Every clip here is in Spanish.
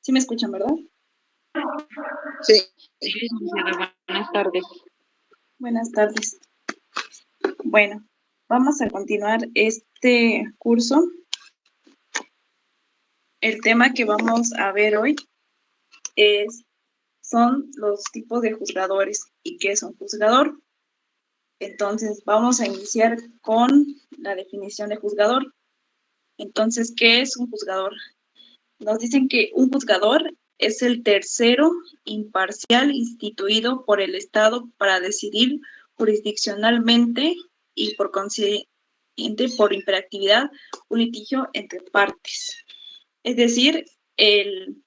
¿Sí me escuchan, verdad? Sí. Buenas tardes. Buenas tardes. Bueno, vamos a continuar este curso. El tema que vamos a ver hoy son los tipos de juzgadores y qué es un juzgador. Entonces, vamos a iniciar con la definición de juzgador. Entonces, ¿qué es un juzgador? Nos dicen que un juzgador es el tercero imparcial instituido por el Estado para decidir jurisdiccionalmente y por consiguiente por imperatividad un litigio entre partes. Es decir, el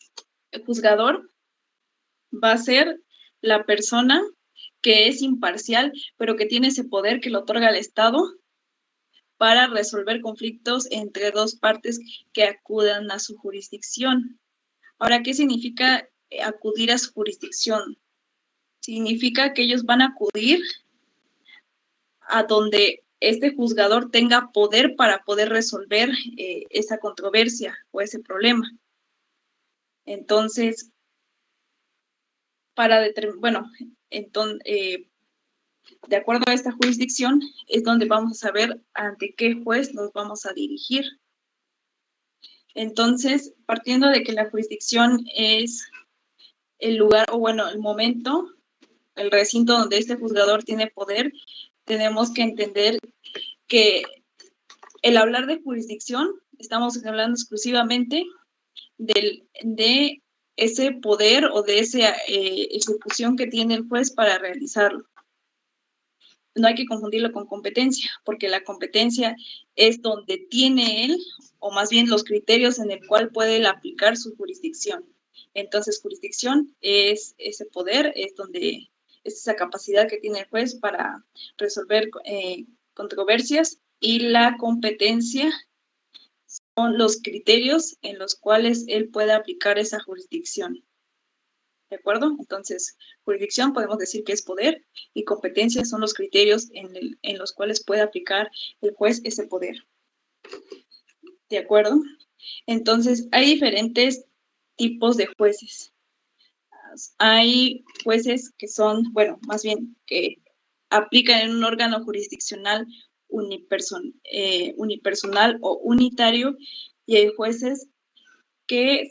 juzgador va a ser la persona que es imparcial, pero que tiene ese poder que le otorga el Estado para resolver conflictos entre dos partes que acudan a su jurisdicción. Ahora, ¿qué significa acudir a su jurisdicción? Significa que ellos van a acudir a donde este juzgador tenga poder para poder resolver esa controversia o ese problema. Entonces, de acuerdo a esta jurisdicción, es donde vamos a saber ante qué juez nos vamos a dirigir. Entonces, partiendo de que la jurisdicción es el lugar, o bueno, el momento, el recinto donde este juzgador tiene poder, tenemos que entender que el hablar de jurisdicción, estamos hablando exclusivamente de ese poder o de esa ejecución que tiene el juez para realizarlo. No hay que confundirlo con competencia, porque la competencia es donde tiene él, o más bien los criterios en el cual puede él aplicar su jurisdicción. Entonces, jurisdicción es ese poder, es esa capacidad que tiene el juez para resolver controversias, y la competencia son los criterios en los cuales él puede aplicar esa jurisdicción. ¿De acuerdo? Entonces, jurisdicción podemos decir que es poder, y competencia son los criterios en los cuales puede aplicar el juez ese poder. ¿De acuerdo? Entonces, hay diferentes tipos de jueces. Hay jueces que son, bueno, más bien que aplican en un órgano jurisdiccional unipersonal o unitario, y hay jueces que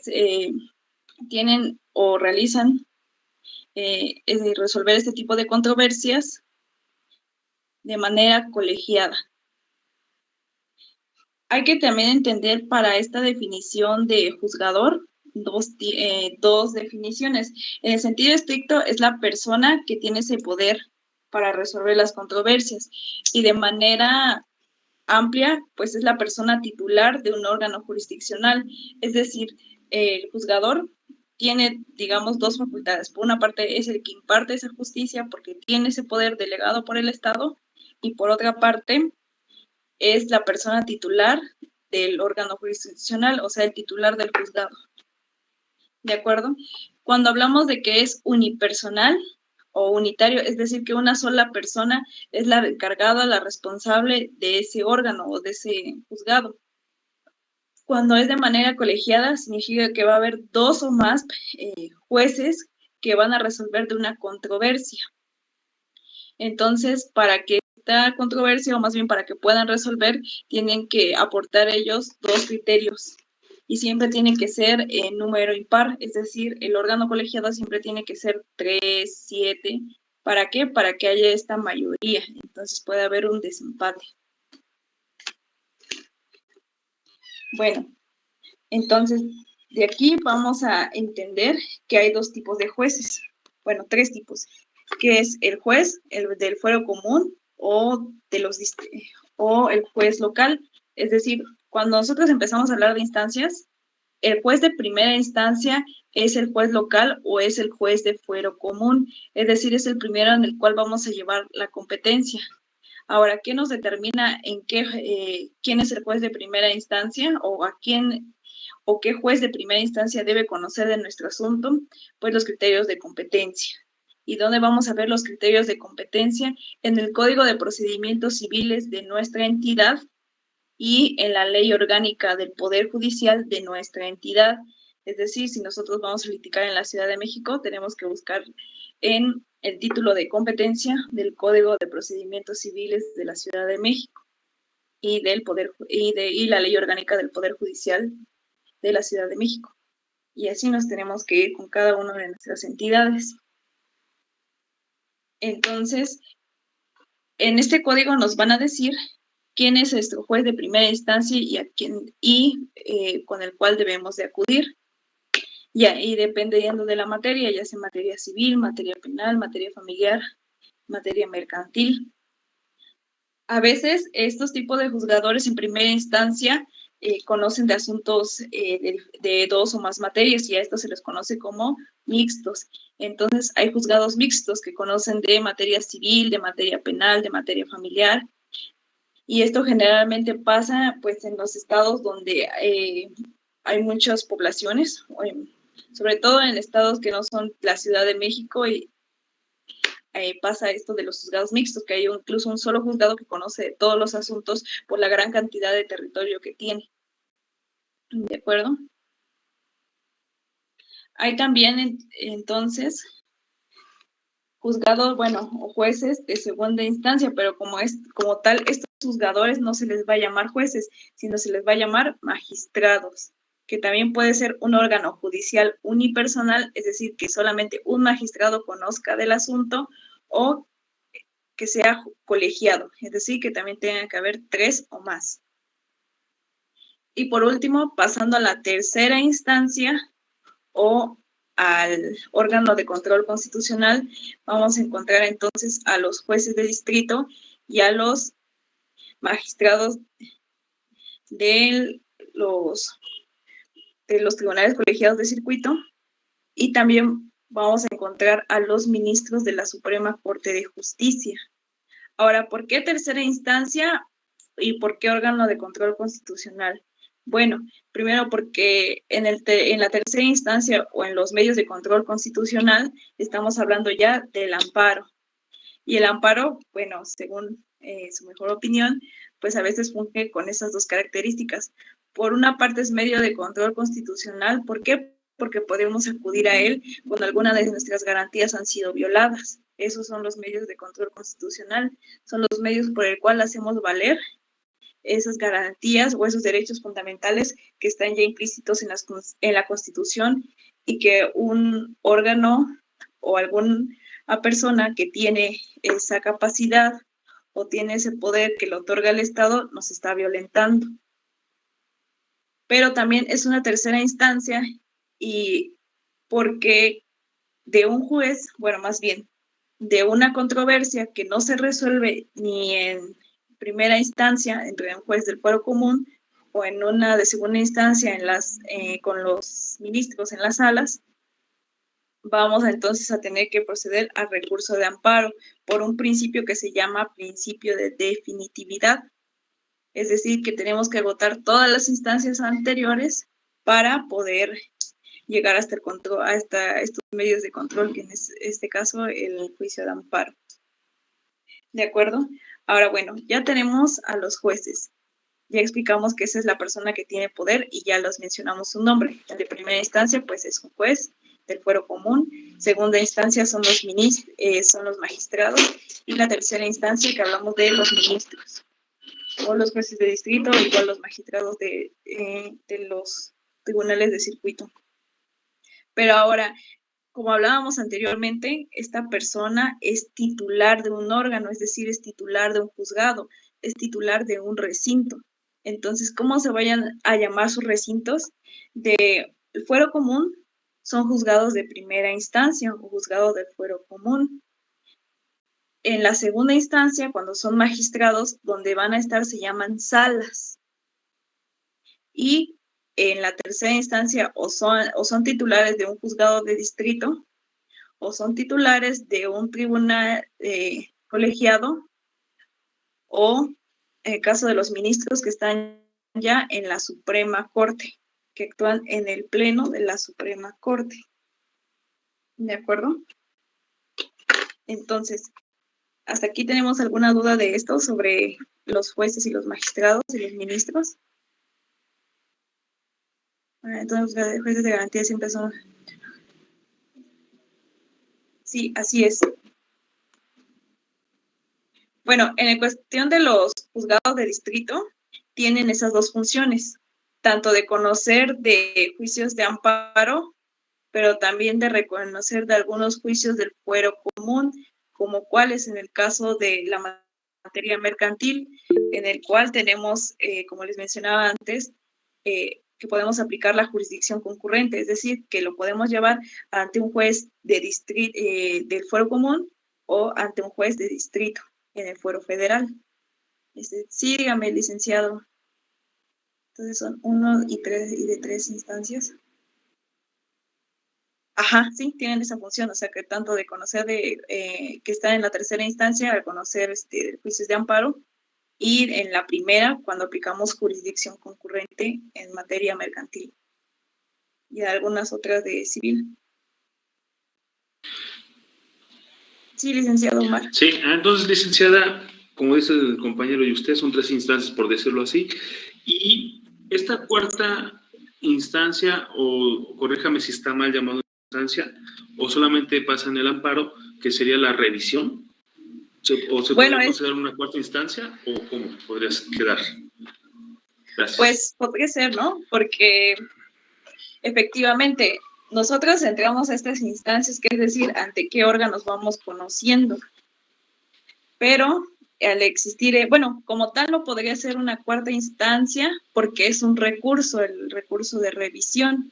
tienen o realizan resolver este tipo de controversias de manera colegiada. Hay que también entender para esta definición de juzgador dos definiciones. En el sentido estricto, es la persona que tiene ese poder para resolver las controversias, y de manera amplia, pues es la persona titular de un órgano jurisdiccional. Es decir, el juzgador tiene, digamos, dos facultades. Por una parte, es el que imparte esa justicia porque tiene ese poder delegado por el Estado, y por otra parte, es la persona titular del órgano jurisdiccional, o sea, el titular del juzgado. ¿De acuerdo? Cuando hablamos de que es unipersonal o unitario, es decir, que una sola persona es la encargada, la responsable de ese órgano o de ese juzgado. Cuando es de manera colegiada, significa que va a haber dos o más jueces que van a resolver de una controversia. Entonces, para que esta controversia, o más bien para que puedan resolver, tienen que aportar ellos dos criterios, y siempre tienen que ser en número impar, es decir, el órgano colegiado siempre tiene que ser 3, 7. ¿Para qué? Para que haya esta mayoría, entonces puede haber un desempate. Bueno, entonces de aquí vamos a entender que hay dos tipos de jueces, bueno, tres tipos, que es el juez, el del fuero común, o el juez local. Es decir, cuando nosotros empezamos a hablar de instancias, el juez de primera instancia es el juez local o es el juez de fuero común, es decir, es el primero en el cual vamos a llevar la competencia. Ahora, ¿qué nos determina quién es el juez de primera instancia, o qué juez de primera instancia debe conocer de nuestro asunto? Pues los criterios de competencia. ¿Y dónde vamos a ver los criterios de competencia? En el Código de Procedimientos Civiles de nuestra entidad y en la Ley Orgánica del Poder Judicial de nuestra entidad. Es decir, si nosotros vamos a litigar en la Ciudad de México, tenemos que buscar en el título de competencia del Código de Procedimientos Civiles de la Ciudad de México y la Ley Orgánica del Poder Judicial de la Ciudad de México. Y así nos tenemos que ir con cada una de nuestras entidades. Entonces, en este código nos van a decir quién es nuestro juez de primera instancia y con el cual debemos de acudir. Y dependiendo de la materia, ya sea materia civil, materia penal, materia familiar, materia mercantil. A veces estos tipos de juzgadores en primera instancia conocen de asuntos de dos o más materias y a estos se les conoce como mixtos. Entonces hay juzgados mixtos que conocen de materia civil, de materia penal, de materia familiar. Y esto generalmente pasa pues en los estados donde hay muchas poblaciones, sobre todo en estados que no son la Ciudad de México, y pasa esto de los juzgados mixtos, que hay incluso un solo juzgado que conoce todos los asuntos por la gran cantidad de territorio que tiene. ¿De acuerdo? Hay también, entonces, juzgados, o jueces de segunda instancia, pero como tal, estos juzgadores no se les va a llamar jueces, sino se les va a llamar magistrados, que también puede ser un órgano judicial unipersonal, es decir, que solamente un magistrado conozca del asunto, o que sea colegiado, es decir, que también tenga que haber 3 o más. Y por último, pasando a la tercera instancia o al órgano de control constitucional, vamos a encontrar entonces a los jueces de distrito y a los magistrados de los tribunales colegiados de circuito, y también vamos a encontrar a los ministros de la Suprema Corte de Justicia. Ahora, ¿por qué tercera instancia y por qué órgano de control constitucional? Bueno, primero porque en la tercera instancia o en los medios de control constitucional estamos hablando ya del amparo. Y el amparo, según su mejor opinión, pues a veces funge con esas dos características. Por una parte es medio de control constitucional. ¿Por qué? Porque podemos acudir a él cuando alguna de nuestras garantías han sido violadas. Esos son los medios de control constitucional. Son los medios por el cual hacemos valer esas garantías o esos derechos fundamentales que están ya implícitos en la Constitución, y que un órgano o alguna persona que tiene esa capacidad o tiene ese poder que le otorga el Estado nos está violentando. Pero también es una tercera instancia, y porque de un juez, más bien, de una controversia que no se resuelve ni en primera instancia entre un juez del fuero común o en una de segunda instancia con los ministros en las salas, vamos entonces a tener que proceder al recurso de amparo por un principio que se llama principio de definitividad. Es decir, que tenemos que agotar todas las instancias anteriores para poder llegar hasta estos medios de control, que en este caso el juicio de amparo. ¿De acuerdo? Ahora, ya tenemos a los jueces. Ya explicamos que esa es la persona que tiene poder y ya los mencionamos su nombre. El de primera instancia, pues es un juez del fuero común. Segunda instancia son los magistrados. Y la tercera instancia, que hablamos de los ministros o los jueces de distrito, o igual los magistrados de los tribunales de circuito. Pero ahora, como hablábamos anteriormente, esta persona es titular de un órgano, es decir, es titular de un juzgado, es titular de un recinto. Entonces, ¿cómo se vayan a llamar sus recintos? El fuero común son juzgados de primera instancia o juzgados del fuero común. En la segunda instancia, cuando son magistrados, donde van a estar se llaman salas. Y en la tercera instancia o son titulares de un juzgado de distrito o son titulares de un tribunal colegiado, o en el caso de los ministros que están ya en la Suprema Corte, que actúan en el Pleno de la Suprema Corte. ¿De acuerdo? Entonces, ¿hasta aquí tenemos alguna duda de esto sobre los jueces y los magistrados y los ministros? Entonces, los jueces de garantía siempre son... Sí, así es. Bueno, en la cuestión de los juzgados de distrito, tienen esas dos funciones, tanto de conocer de juicios de amparo, pero también de reconocer de algunos juicios del fuero común, como cuáles en el caso de la materia mercantil, en el cual tenemos, como les mencionaba antes, que podemos aplicar la jurisdicción concurrente, es decir, que lo podemos llevar ante un juez de del fuero común o ante un juez de distrito en el fuero federal. Sí, dígame, licenciado. Entonces son 1 y 3 y de 3 instancias. Ajá, sí, tienen esa función, o sea que tanto de conocer que está en la tercera instancia, al conocer juicios de amparo, y en la primera, cuando aplicamos jurisdicción concurrente en materia mercantil, y algunas otras de civil. Sí, licenciado Omar. Sí, entonces, licenciada, como dice el compañero y usted, son 3 instancias, por decirlo así, y esta cuarta instancia, o corríjame si está mal llamado instancia, o solamente pasa en el amparo, que sería la revisión, o se podría considerar una cuarta instancia, o cómo podría quedar. Gracias. Pues podría ser, ¿no? Porque efectivamente nosotros entramos a estas instancias, que es decir, ante qué órganos vamos conociendo, pero al existir, bueno, como tal no podría ser una cuarta instancia porque es un recurso, el recurso de revisión.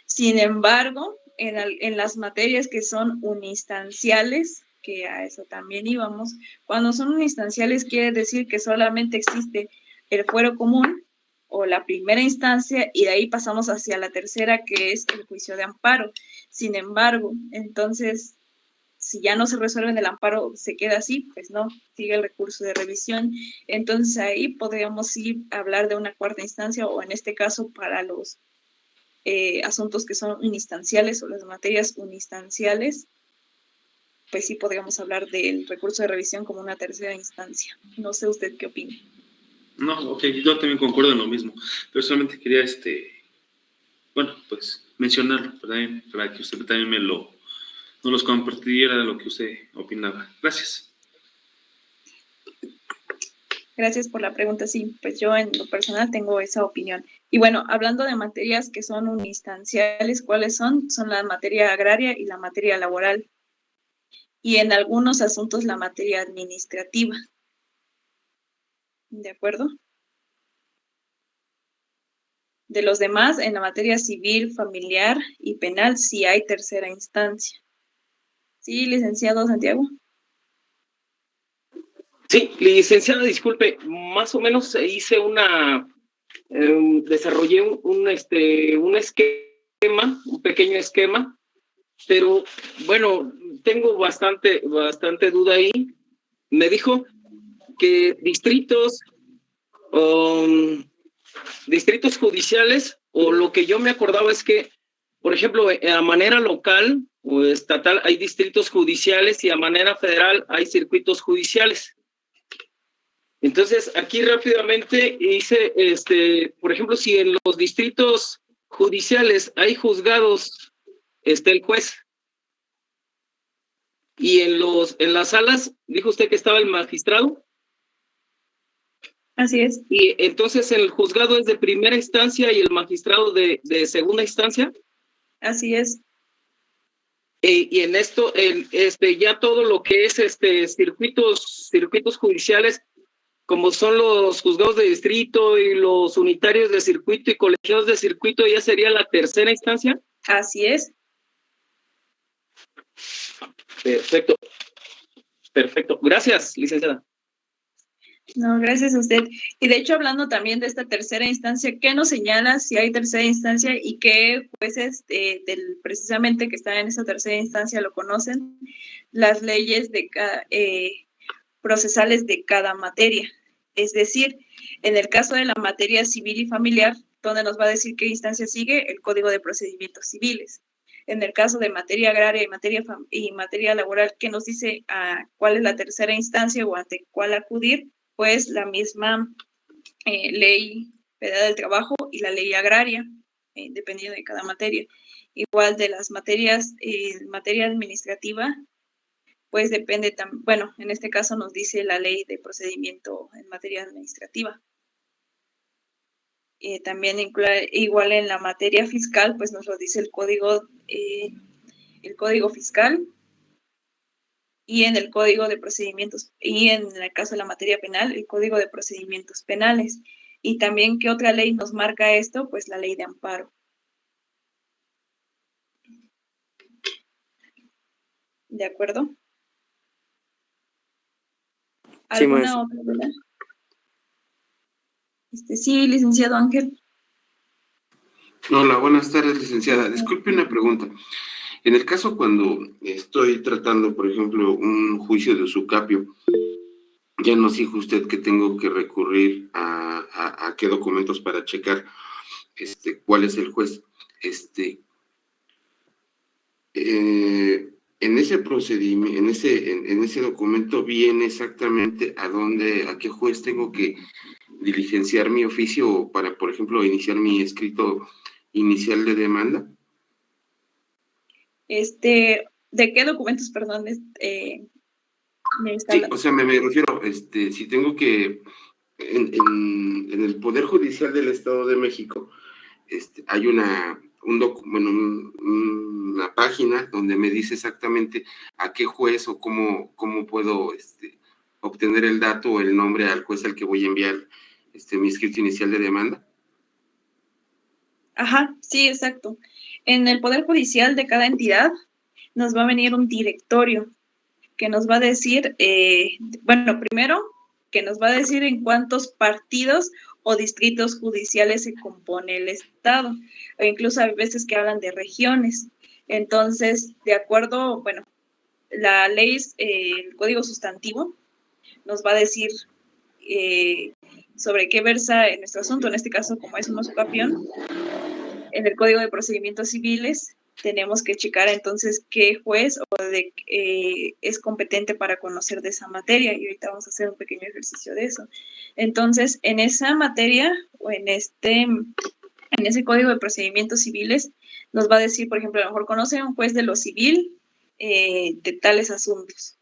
Sin embargo, en las materias que son uninstanciales, que a eso también íbamos, cuando son uninstanciales quiere decir que solamente existe el fuero común o la primera instancia y de ahí pasamos hacia la tercera, que es el juicio de amparo. Sin embargo, entonces, si ya no se resuelve en el amparo, se queda así, pues no, sigue el recurso de revisión. Entonces ahí podríamos ir a hablar de una cuarta instancia, o en este caso para los asuntos que son uninstanciales o las materias uninstanciales, pues sí podríamos hablar del recurso de revisión como una tercera instancia. No sé usted qué opina. No, ok, yo también concuerdo en lo mismo. Pero solamente quería, bueno, pues mencionarlo, ¿verdad? Para que usted también nos los compartiera de lo que usted opinaba. Gracias. Gracias por la pregunta. Sí, pues yo en lo personal tengo esa opinión. Y bueno, hablando de materias que son uninstanciales, ¿cuáles son? Son la materia agraria y la materia laboral. Y en algunos asuntos la materia administrativa. ¿De acuerdo? De los demás, en la materia civil, familiar y penal, sí hay tercera instancia. Sí, licenciado Santiago. Sí, licenciada, disculpe, más o menos hice desarrollé un esquema, un pequeño esquema, pero bueno, tengo bastante duda ahí. Me dijo que distritos judiciales, o lo que yo me acordaba es que, por ejemplo, a manera local o estatal hay distritos judiciales y a manera federal hay circuitos judiciales. Entonces, aquí rápidamente hice, por ejemplo, si en los distritos judiciales hay juzgados, el juez, y en las salas, dijo usted que estaba el magistrado. Así es. Y entonces el juzgado es de primera instancia y el magistrado de segunda instancia. Así es. Y en esto, ya todo lo que es circuitos judiciales, como son los juzgados de distrito y los unitarios de circuito y colegiados de circuito, ya sería la tercera instancia. Así es. Perfecto. Perfecto. Gracias, licenciada. No, gracias a usted. Y de hecho, hablando también de esta tercera instancia, ¿qué nos señala si hay tercera instancia y qué jueces precisamente que están en esa tercera instancia lo conocen? Las leyes procesales de cada materia. Es decir, en el caso de la materia civil y familiar, donde nos va a decir qué instancia sigue, el Código de Procedimientos Civiles. En el caso de materia agraria y materia laboral, ¿qué nos dice cuál es la tercera instancia o ante cuál acudir? Pues la misma ley federal del trabajo y la ley agraria. dependiendo de cada materia. Igual de las materias, materia administrativa, pues depende también, bueno, en este caso nos dice la ley de procedimiento en materia administrativa. También igual en la materia fiscal, pues nos lo dice el código fiscal, y en el código de procedimientos, y en el caso de la materia penal, el código de procedimientos penales. Y también, ¿qué otra ley nos marca esto? Pues la ley de amparo. ¿De acuerdo? ¿Alguna otra duda? Sí, licenciado Ángel. Hola, buenas tardes, licenciada. Disculpe una pregunta. En el caso cuando estoy tratando, por ejemplo, un juicio de usucapio, ya nos dijo usted que tengo que recurrir a qué documentos para checar cuál es el juez. En ese procedimiento, en ese documento viene exactamente a qué juez tengo que diligenciar mi oficio para, por ejemplo, iniciar mi escrito inicial de demanda. ¿De qué documentos, perdón, Sí, o sea, me refiero, si tengo que, en el Poder Judicial del Estado de México, hay una página donde me dice exactamente a qué juez o cómo puedo obtener el dato o el nombre al juez al que voy a enviar mi escrito inicial de demanda. Ajá, sí, exacto. En el Poder Judicial de cada entidad nos va a venir un directorio que nos va a decir, bueno, primero, que nos va a decir en cuántos partidos o distritos judiciales se compone el Estado, o incluso hay veces que hablan de regiones. Entonces, de acuerdo, bueno, la ley, el Código Sustantivo, nos va a decir sobre qué versa en nuestro asunto, en este caso, como es un usucapión, en el Código de Procedimientos Civiles tenemos que checar entonces qué juez es competente para conocer de esa materia, y ahorita vamos a hacer un pequeño ejercicio de eso. Entonces, en esa materia o en ese Código de Procedimientos Civiles nos va a decir, por ejemplo, a lo mejor conoce un juez de lo civil de tales asuntos.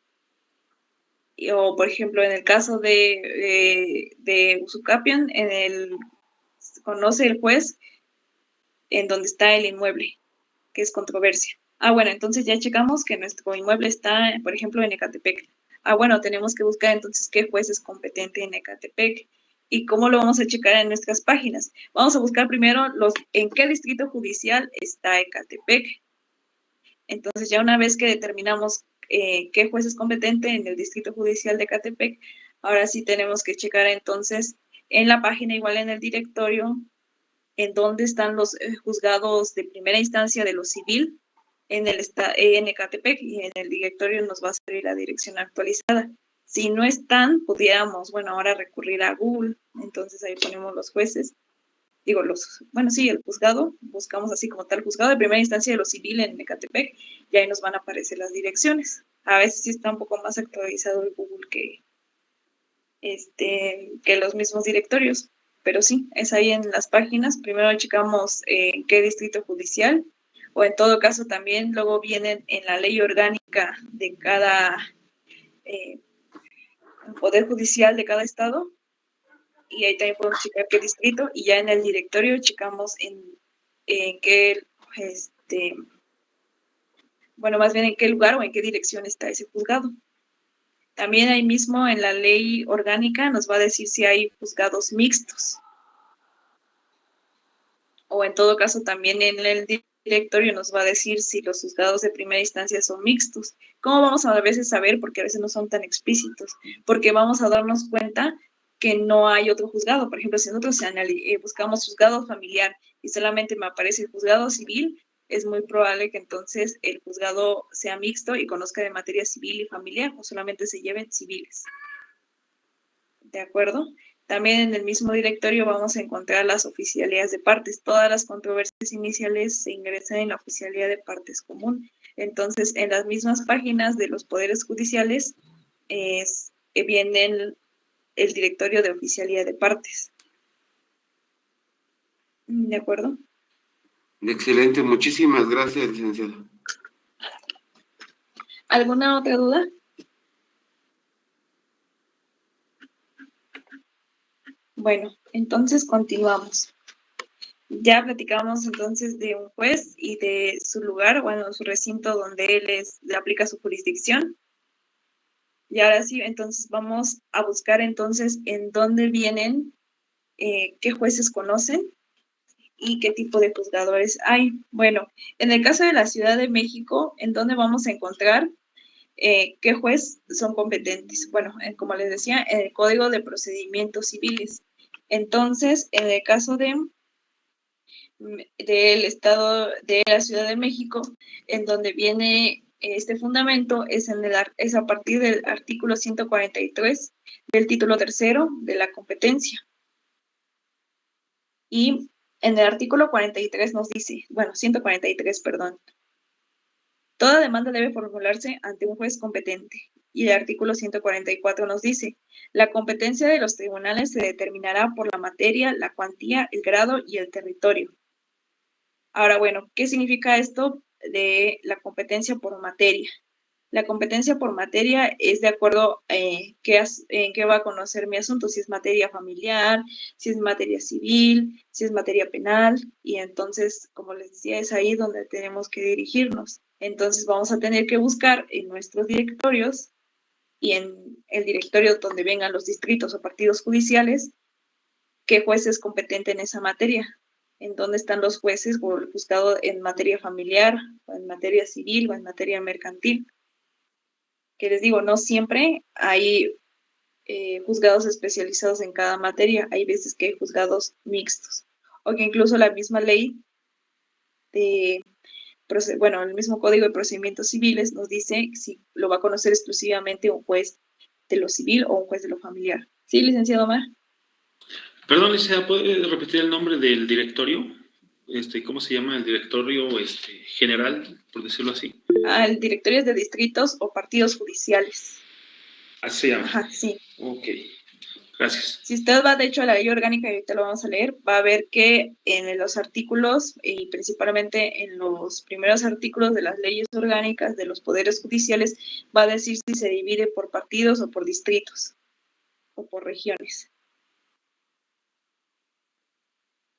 O, por ejemplo, en el caso de usucapión, conoce el juez en donde está el inmueble, que es controversia. Bueno, entonces ya checamos que nuestro inmueble está, por ejemplo, en Ecatepec. Bueno, tenemos que buscar entonces qué juez es competente en Ecatepec. ¿Y cómo lo vamos a checar en nuestras páginas? Vamos a buscar primero en qué distrito judicial está Ecatepec. Entonces, ya una vez que determinamos qué juez es competente en el distrito judicial de Ecatepec, ahora sí tenemos que checar entonces en la página, igual en el directorio, en dónde están los juzgados de primera instancia de lo civil en Ecatepec, y en el directorio nos va a salir la dirección actualizada. Si no están, pudiéramos, bueno, ahora recurrir a Google. Entonces ahí ponemos los jueces, el juzgado, buscamos así como tal juzgado de primera instancia de lo civil en Ecatepec, y ahí nos van a aparecer las direcciones. A veces sí está un poco más actualizado el Google que los mismos directorios. Pero sí, es ahí en las páginas. Primero checamos qué distrito judicial, o en todo caso también luego vienen en la ley orgánica de cada poder judicial de cada estado, y ahí también podemos checar qué distrito, y ya en el directorio checamos en qué, más bien en qué lugar o en qué dirección está ese juzgado. También ahí mismo en la ley orgánica nos va a decir si hay juzgados mixtos. O en todo caso también en el directorio nos va a decir si los juzgados de primera instancia son mixtos. ¿Cómo vamos a veces saber? Porque a veces no son tan explícitos. Porque vamos a darnos cuenta que no hay otro juzgado. Por ejemplo, si nosotros buscamos juzgado familiar y solamente me aparece el juzgado civil, es muy probable que entonces el juzgado sea mixto y conozca de materia civil y familiar, o solamente se lleven civiles. ¿De acuerdo? También en el mismo directorio vamos a encontrar las oficialías de partes. Todas las controversias iniciales se ingresan en la oficialía de partes común. Entonces, en las mismas páginas de los poderes judiciales viene el directorio de oficialía de partes. ¿De acuerdo? Excelente, muchísimas gracias, licenciada. ¿Alguna otra duda? Bueno, entonces continuamos. Ya platicamos entonces de un juez y de su lugar, bueno, su recinto donde le aplica su jurisdicción. Y ahora sí, entonces vamos a buscar entonces en dónde vienen, qué jueces conocen y qué tipo de juzgadores hay. Bueno, en el caso de la Ciudad de México, ¿en dónde vamos a encontrar qué juez son competentes? Bueno, como les decía, en el Código de Procedimientos Civiles. Entonces, en el caso del Estado de la Ciudad de México, en donde viene este fundamento, es a partir del artículo 143 del título tercero de la competencia. Y en el artículo 43 nos dice, bueno, 143, perdón, toda demanda debe formularse ante un juez competente. Y el artículo 144 nos dice, la competencia de los tribunales se determinará por la materia, la cuantía, el grado y el territorio. Ahora, bueno, ¿qué significa esto de la competencia por materia? La competencia por materia es de acuerdo en qué va a conocer mi asunto, si es materia familiar, si es materia civil, si es materia penal, y entonces, como les decía, es ahí donde tenemos que dirigirnos. Entonces vamos a tener que buscar en nuestros directorios y en el directorio donde vengan los distritos o partidos judiciales, qué juez es competente en esa materia, en dónde están los jueces o el juzgado en materia familiar, o en materia civil, o en materia mercantil. Que les digo, no siempre hay juzgados especializados en cada materia, hay veces que hay juzgados mixtos, o que incluso la misma ley de, bueno, el mismo Código de Procedimientos Civiles nos dice si lo va a conocer exclusivamente un juez de lo civil o un juez de lo familiar. ¿Sí, licenciado Omar? Perdón, licenciada, ¿puede repetir el nombre del directorio? ¿Cómo se llama el directorio general, por decirlo así? El directorio es de distritos o partidos judiciales. Así se llama. Ajá, sí. Ok, gracias. Si usted va, de hecho, a la ley orgánica, y ahorita lo vamos a leer, va a ver que en los artículos, y principalmente en los primeros artículos de las leyes orgánicas de los poderes judiciales, va a decir si se divide por partidos o por distritos, o por regiones.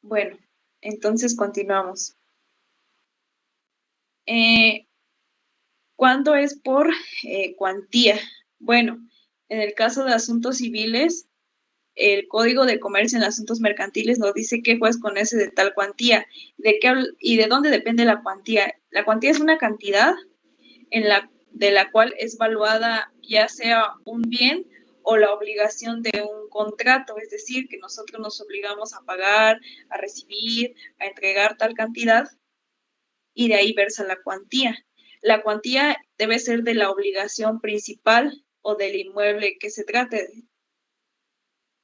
Bueno, entonces continuamos. ¿Cuándo es por cuantía? Bueno, en el caso de asuntos civiles, el Código de Comercio en Asuntos Mercantiles nos dice qué juez conoce de tal cuantía. ¿Y de dónde depende la cuantía? La cuantía es una cantidad de la cual es valuada ya sea un bien o la obligación de un contrato, es decir, que nosotros nos obligamos a pagar, a recibir, a entregar tal cantidad, y de ahí versa la cuantía. La cuantía debe ser de la obligación principal o del inmueble que se trate.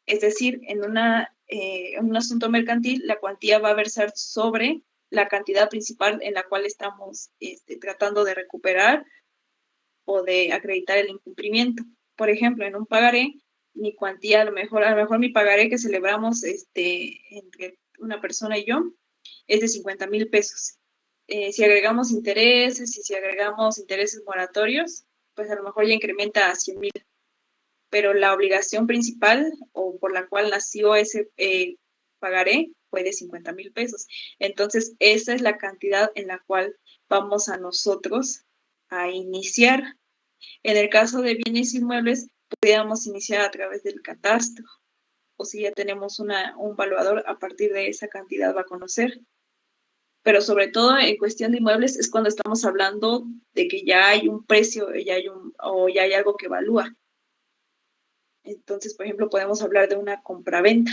Es decir, en un asunto mercantil, la cuantía va a versar sobre la cantidad principal en la cual estamos tratando de recuperar o de acreditar el incumplimiento. Por ejemplo, en un pagaré, mi cuantía, a lo mejor mi pagaré que celebramos entre una persona y yo es de 50,000 pesos. Si agregamos intereses y si agregamos intereses moratorios, pues a lo mejor ya incrementa a 100,000. Pero la obligación principal o por la cual nació ese pagaré fue de 50,000 pesos. Entonces, esa es la cantidad en la cual vamos a nosotros a iniciar. En el caso de bienes inmuebles, podríamos iniciar a través del catastro, o si ya tenemos un valuador, a partir de esa cantidad va a conocer. Pero sobre todo en cuestión de inmuebles es cuando estamos hablando de que ya hay un precio, o ya hay algo que evalúa. Entonces, por ejemplo, podemos hablar de una compraventa,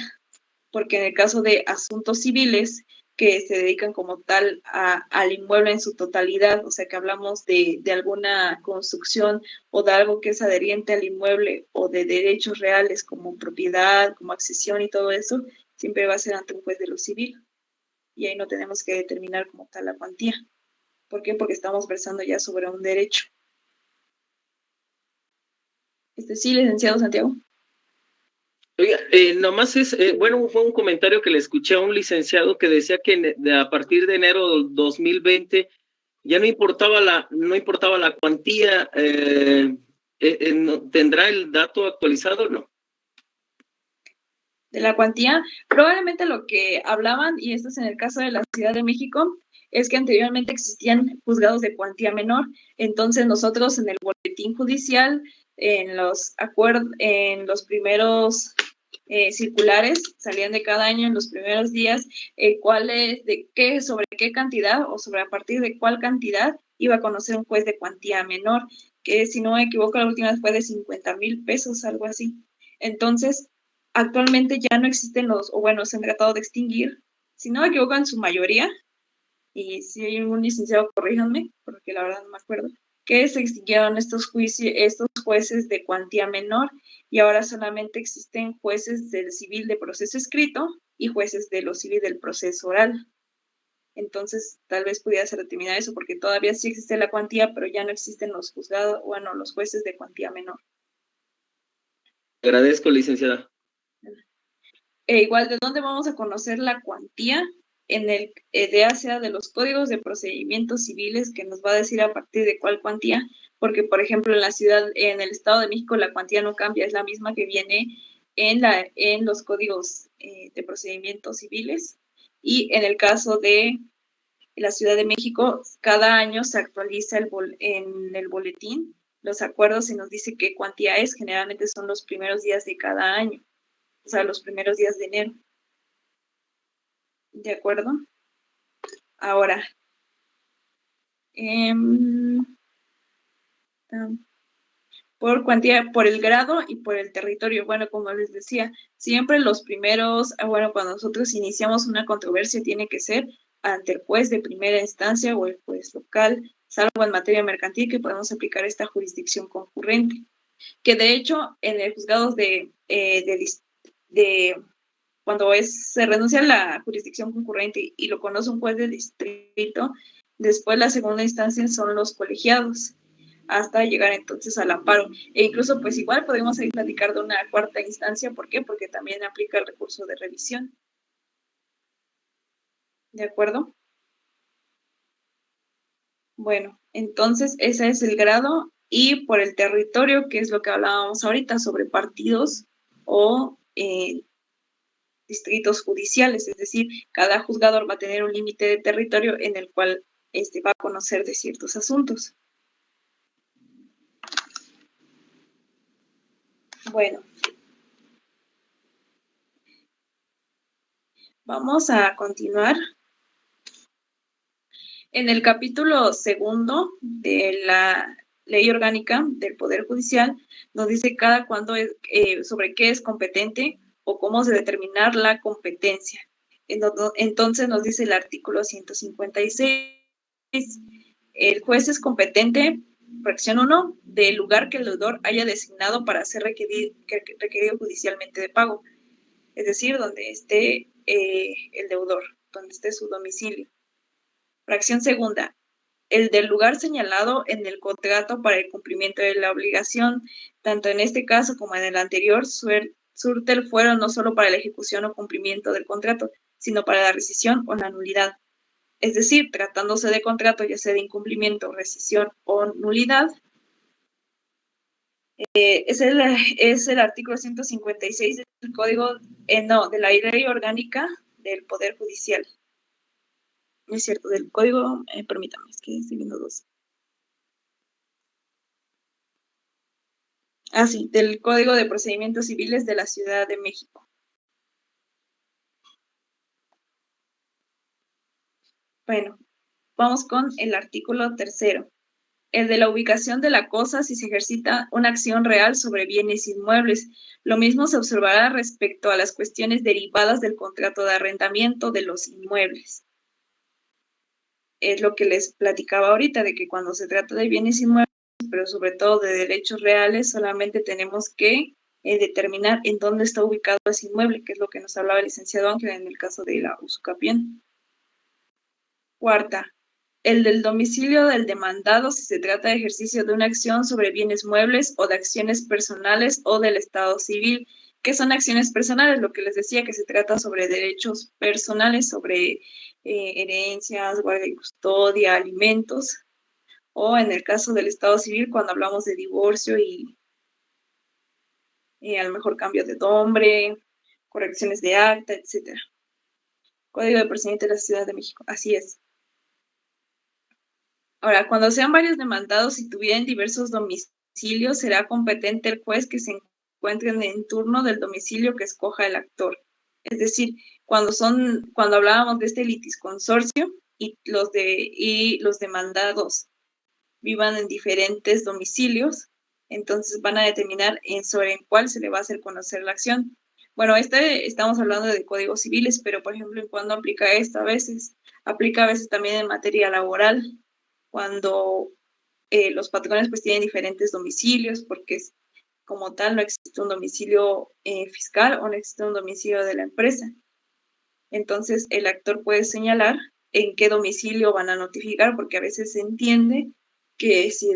porque en el caso de asuntos civiles que se dedican como tal al inmueble en su totalidad, o sea que hablamos de alguna construcción o de algo que es adherente al inmueble o de derechos reales como propiedad, como accesión y todo eso, siempre va a ser ante un juez de lo civil. Y ahí no tenemos que determinar como tal la cuantía. ¿Por qué? Porque estamos versando ya sobre un derecho. Sí, licenciado Santiago. Oiga, nomás bueno, fue un comentario que le escuché a un licenciado que decía que a partir de enero del 2020 ya no importaba la cuantía. ¿Tendrá el dato actualizado o no? De la cuantía, probablemente lo que hablaban, y esto es en el caso de la Ciudad de México, es que anteriormente existían juzgados de cuantía menor. Entonces nosotros en el boletín judicial, en los primeros circulares, salían de cada año en los primeros días, sobre qué cantidad o sobre a partir de cuál cantidad iba a conocer un juez de cuantía menor, que si no me equivoco la última vez fue de 50,000 pesos, algo así. Entonces, actualmente ya no existen se han tratado de extinguir, si no me equivoco en su mayoría, y si hay algún licenciado, corríjanme, porque la verdad no me acuerdo, que se extinguieron estos jueces de cuantía menor, y ahora solamente existen jueces del civil de proceso escrito y jueces de lo civil del proceso oral. Entonces, tal vez pudiera determinar eso, porque todavía sí existe la cuantía, pero ya no existen los juzgados, los jueces de cuantía menor. Agradezco, licenciada. Igual, ¿de dónde vamos a conocer la cuantía? En el DACA de los códigos de procedimientos civiles, que nos va a decir a partir de cuál cuantía, porque, por ejemplo, en el Estado de México, la cuantía no cambia, es la misma que viene en los códigos de procedimientos civiles. Y en el caso de la Ciudad de México, cada año se actualiza en el boletín los acuerdos y nos dice qué cuantía es. Generalmente son los primeros días de cada año, o sea, los primeros días de enero. ¿De acuerdo? Ahora, por cuantía, por el grado y por el territorio. Bueno, como les decía, siempre los primeros, cuando nosotros iniciamos una controversia tiene que ser ante el juez de primera instancia o el juez local, salvo en materia mercantil que podemos aplicar esta jurisdicción concurrente. Que de hecho, en el juzgado cuando se renuncia a la jurisdicción concurrente y lo conoce un juez de distrito, después la segunda instancia son los colegiados, hasta llegar entonces al amparo. E incluso, pues igual podemos ahí platicar de una cuarta instancia. ¿Por qué? Porque también aplica el recurso de revisión. ¿De acuerdo? Bueno, entonces ese es el grado. Y por el territorio, que es lo que hablábamos ahorita, sobre partidos o distritos judiciales, es decir, cada juzgador va a tener un límite de territorio en el cual va a conocer de ciertos asuntos. Bueno, vamos a continuar. En el capítulo 2 de la Ley Orgánica del Poder Judicial, nos dice cada cuándo sobre qué es competente o cómo se determinar la competencia. Entonces nos dice el artículo 156, el juez es competente, fracción 1, del lugar que el deudor haya designado para ser requerido judicialmente de pago, es decir, donde esté el deudor, donde esté su domicilio. Fracción segunda, el del lugar señalado en el contrato para el cumplimiento de la obligación, tanto en este caso como en el anterior, surte el fuero no solo para la ejecución o cumplimiento del contrato, sino para la rescisión o la nulidad. Es decir, tratándose de contrato, ya sea de incumplimiento, rescisión o nulidad, es el artículo 156 del Código, de la Ley Orgánica del Poder Judicial. Es cierto, del Código, permítame, es que estoy viendo dos. Sí, del Código de Procedimientos Civiles de la Ciudad de México. Bueno, vamos con el artículo 3, el de la ubicación de la cosa si se ejercita una acción real sobre bienes inmuebles. Lo mismo se observará respecto a las cuestiones derivadas del contrato de arrendamiento de los inmuebles. Es lo que les platicaba ahorita, de que cuando se trata de bienes inmuebles, pero sobre todo de derechos reales, solamente tenemos que determinar en dónde está ubicado ese inmueble, que es lo que nos hablaba el licenciado Ángel en el caso de la usucapión. Cuarta, el del domicilio del demandado si se trata de ejercicio de una acción sobre bienes muebles o de acciones personales o del estado civil, ¿Qué son acciones personales? Lo que les decía, que se trata sobre derechos personales, sobre herencias, guardia y custodia, alimentos, o en el caso del Estado civil, cuando hablamos de divorcio y a lo mejor cambio de nombre, correcciones de acta, etcétera. Código de Procedimiento de la Ciudad de México, así es. Ahora, cuando sean varios demandados y tuvieran diversos domicilios, será competente el juez que se encuentren en turno del domicilio que escoja el actor. Es decir, cuando hablábamos de este litisconsorcio y los demandados vivan en diferentes domicilios, entonces van a determinar sobre en cuál se le va a hacer conocer la acción. Bueno, estamos hablando de códigos civiles, pero por ejemplo, ¿en cuándo aplica esto? A veces aplica a veces también en materia laboral, cuando los patrones pues tienen diferentes domicilios, porque como tal no existe un domicilio fiscal o no existe un domicilio de la empresa. Entonces el actor puede señalar en qué domicilio van a notificar, porque a veces se entiende que si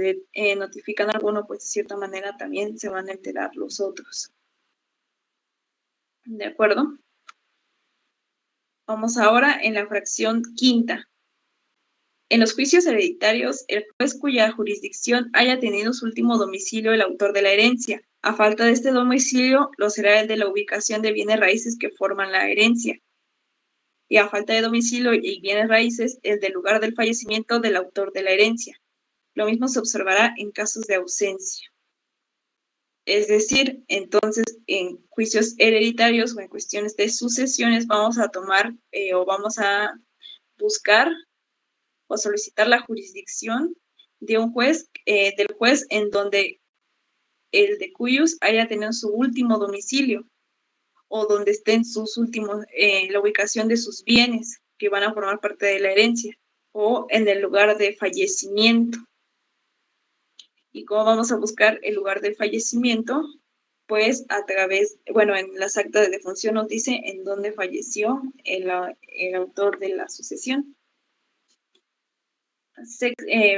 notifican a alguno, pues de cierta manera también se van a enterar los otros. ¿De acuerdo? Vamos ahora en la fracción quinta. En los juicios hereditarios, el juez cuya jurisdicción haya tenido su último domicilio el autor de la herencia. A falta de este domicilio, lo será el de la ubicación de bienes raíces que forman la herencia. Y a falta de domicilio y bienes raíces, el del lugar del fallecimiento del autor de la herencia. Lo mismo se observará en casos de ausencia. Es decir, entonces, en juicios hereditarios o en cuestiones de sucesiones vamos a tomar o vamos a buscar o solicitar la jurisdicción de un juez, del juez en donde el de cuyos haya tenido su último domicilio o donde estén sus últimos, la ubicación de sus bienes que van a formar parte de la herencia o en el lugar de fallecimiento. ¿Y cómo vamos a buscar el lugar de fallecimiento? Pues a través, bueno, en las actas de defunción nos dice en dónde falleció el autor de la sucesión.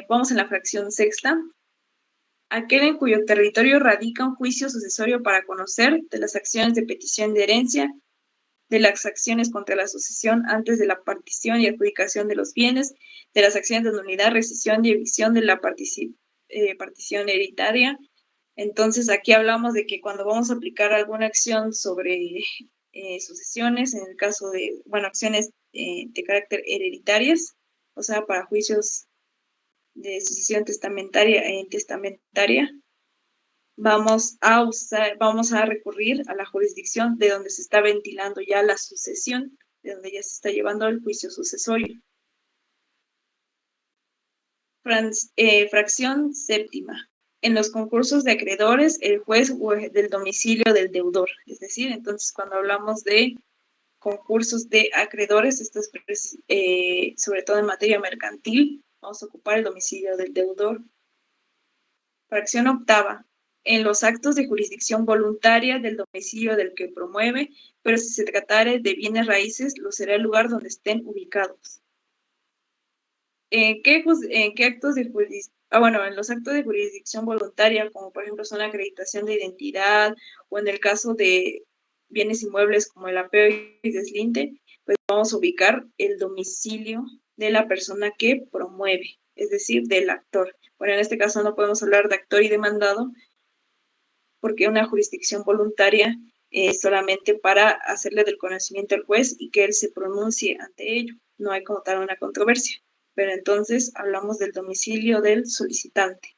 Vamos en la fracción sexta. Aquel en cuyo territorio radica un juicio sucesorio para conocer de las acciones de petición de herencia, de las acciones contra la sucesión antes de la partición y adjudicación de los bienes, de las acciones de nulidad, rescisión y evicción de la partición hereditaria. Entonces, aquí hablamos de que cuando vamos a aplicar alguna acción sobre sucesiones, en el caso de, bueno, acciones de carácter hereditarias, o sea, para juicios de sucesión testamentaria e intestamentaria, vamos a recurrir a la jurisdicción de donde se está ventilando ya la sucesión, de donde ya se está llevando el juicio sucesorio. Fracción séptima. En los concursos de acreedores, el juez del domicilio del deudor. Es decir, entonces cuando hablamos de concursos de acreedores, esto es sobre todo en materia mercantil, vamos a ocupar el domicilio del deudor. Fracción octava. En los actos de jurisdicción voluntaria del domicilio del que promueve, pero si se tratare de bienes raíces, lo será el lugar donde estén ubicados. ¿En qué actos de jurisdicción? En los actos de jurisdicción voluntaria, como por ejemplo son la acreditación de identidad, o en el caso de bienes inmuebles como el apeo y deslinde, pues vamos a ubicar el domicilio de la persona que promueve, es decir, del actor. Bueno, en este caso no podemos hablar de actor y demandado, porque una jurisdicción voluntaria es solamente para hacerle del conocimiento al juez y que él se pronuncie ante ello. No hay como tal una controversia. Pero entonces hablamos del domicilio del solicitante.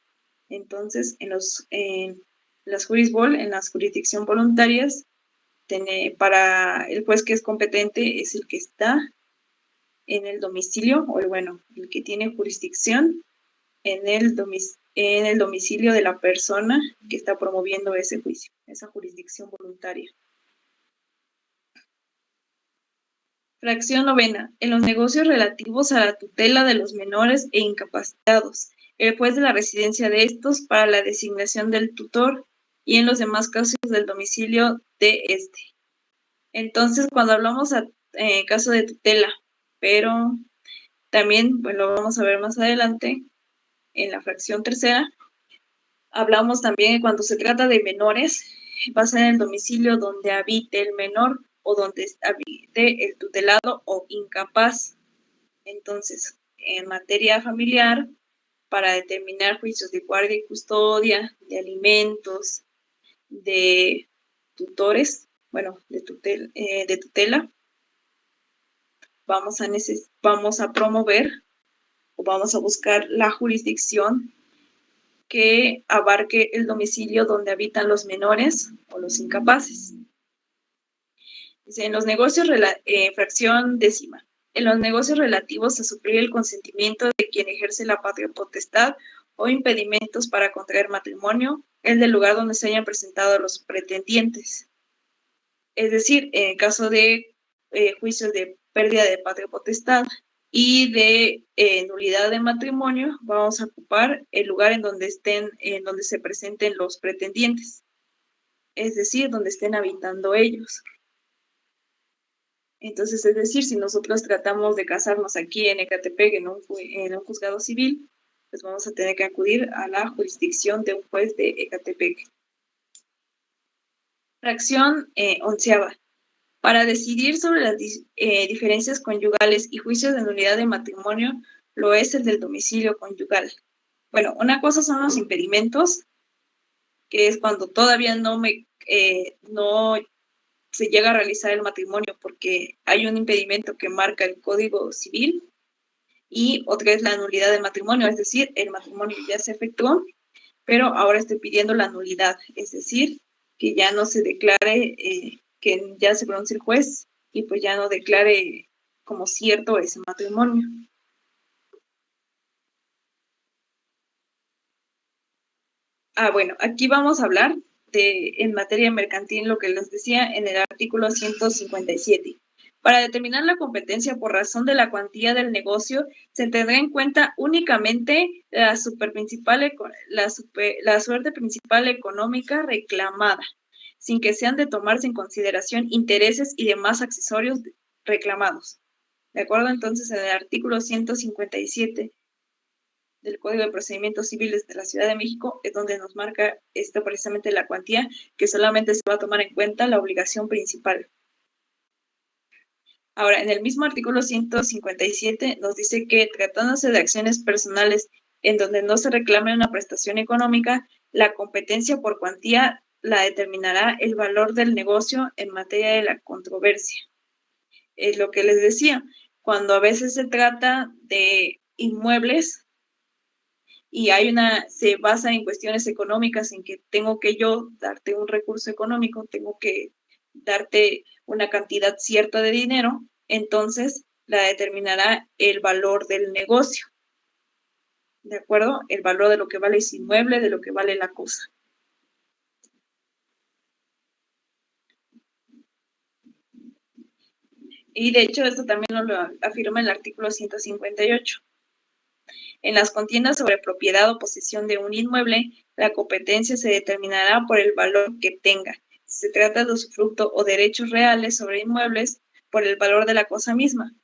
Entonces, en las jurisvol, en las jurisdicción voluntarias, para el juez que es competente es el que está en el domicilio, o el que tiene jurisdicción en el domicilio de la persona que está promoviendo ese juicio, esa jurisdicción voluntaria. Fracción novena. En los negocios relativos a la tutela de los menores e incapacitados, el juez de la residencia de estos para la designación del tutor y en los demás casos del domicilio de este. Entonces, cuando hablamos caso de tutela, pero también, pues lo vamos a ver más adelante, en la fracción tercera, hablamos también cuando se trata de menores va a ser en el domicilio donde habite el menor o donde habite el tutelado o incapaz. Entonces, en materia familiar, para determinar juicios de guardia y custodia, de alimentos, de tutores, bueno, de tutela, vamos a promover o vamos a buscar la jurisdicción que abarque el domicilio donde habitan los menores o los incapaces. Dice, en los negocios, fracción décima, en los negocios relativos a suplir el consentimiento de quien ejerce la patria potestad o impedimentos para contraer matrimonio, el del lugar donde se hayan presentado los pretendientes. Es decir, en el caso de juicios de pérdida de patria potestad y de nulidad de matrimonio, vamos a ocupar el lugar en donde se presenten los pretendientes, es decir, donde estén habitando ellos. Entonces, es decir, si nosotros tratamos de casarnos aquí en Ecatepec en un juzgado civil, pues vamos a tener que acudir a la jurisdicción de un juez de Ecatepec. Fracción onceava. Para decidir sobre las diferencias conyugales y juicios de nulidad de matrimonio, lo es el del domicilio conyugal. Bueno, una cosa son los impedimentos, que es cuando todavía no se llega a realizar el matrimonio porque hay un impedimento que marca el Código Civil, y otra es la nulidad del matrimonio, es decir, el matrimonio ya se efectuó, pero ahora estoy pidiendo la nulidad, es decir, que ya no se declare, que ya se pronuncie el juez y pues ya no declare como cierto ese matrimonio. Bueno, aquí vamos a hablar en materia mercantil lo que les decía en el artículo 157. Para determinar la competencia por razón de la cuantía del negocio, se tendrá en cuenta únicamente la suerte principal económica reclamada, sin que sean de tomarse en consideración intereses y demás accesorios reclamados. ¿De acuerdo? Entonces, en el artículo 157 del Código de Procedimientos Civiles de la Ciudad de México es donde nos marca esto precisamente la cuantía, que solamente se va a tomar en cuenta la obligación principal. Ahora, en el mismo artículo 157 nos dice que tratándose de acciones personales en donde no se reclame una prestación económica, la competencia por cuantía la determinará el valor del negocio en materia de la controversia. Es lo que les decía, cuando a veces se trata de inmuebles y se basa en cuestiones económicas, en que tengo que yo darte un recurso económico, tengo que darte una cantidad cierta de dinero, entonces la determinará el valor del negocio. ¿De acuerdo? El valor de lo que vale ese inmueble, de lo que vale la cosa. Y de hecho esto también lo afirma el artículo 158. En las contiendas sobre propiedad o posesión de un inmueble, la competencia se determinará por el valor que tenga. Si se trata de usufructo o derechos reales sobre inmuebles, por el valor de la cosa misma.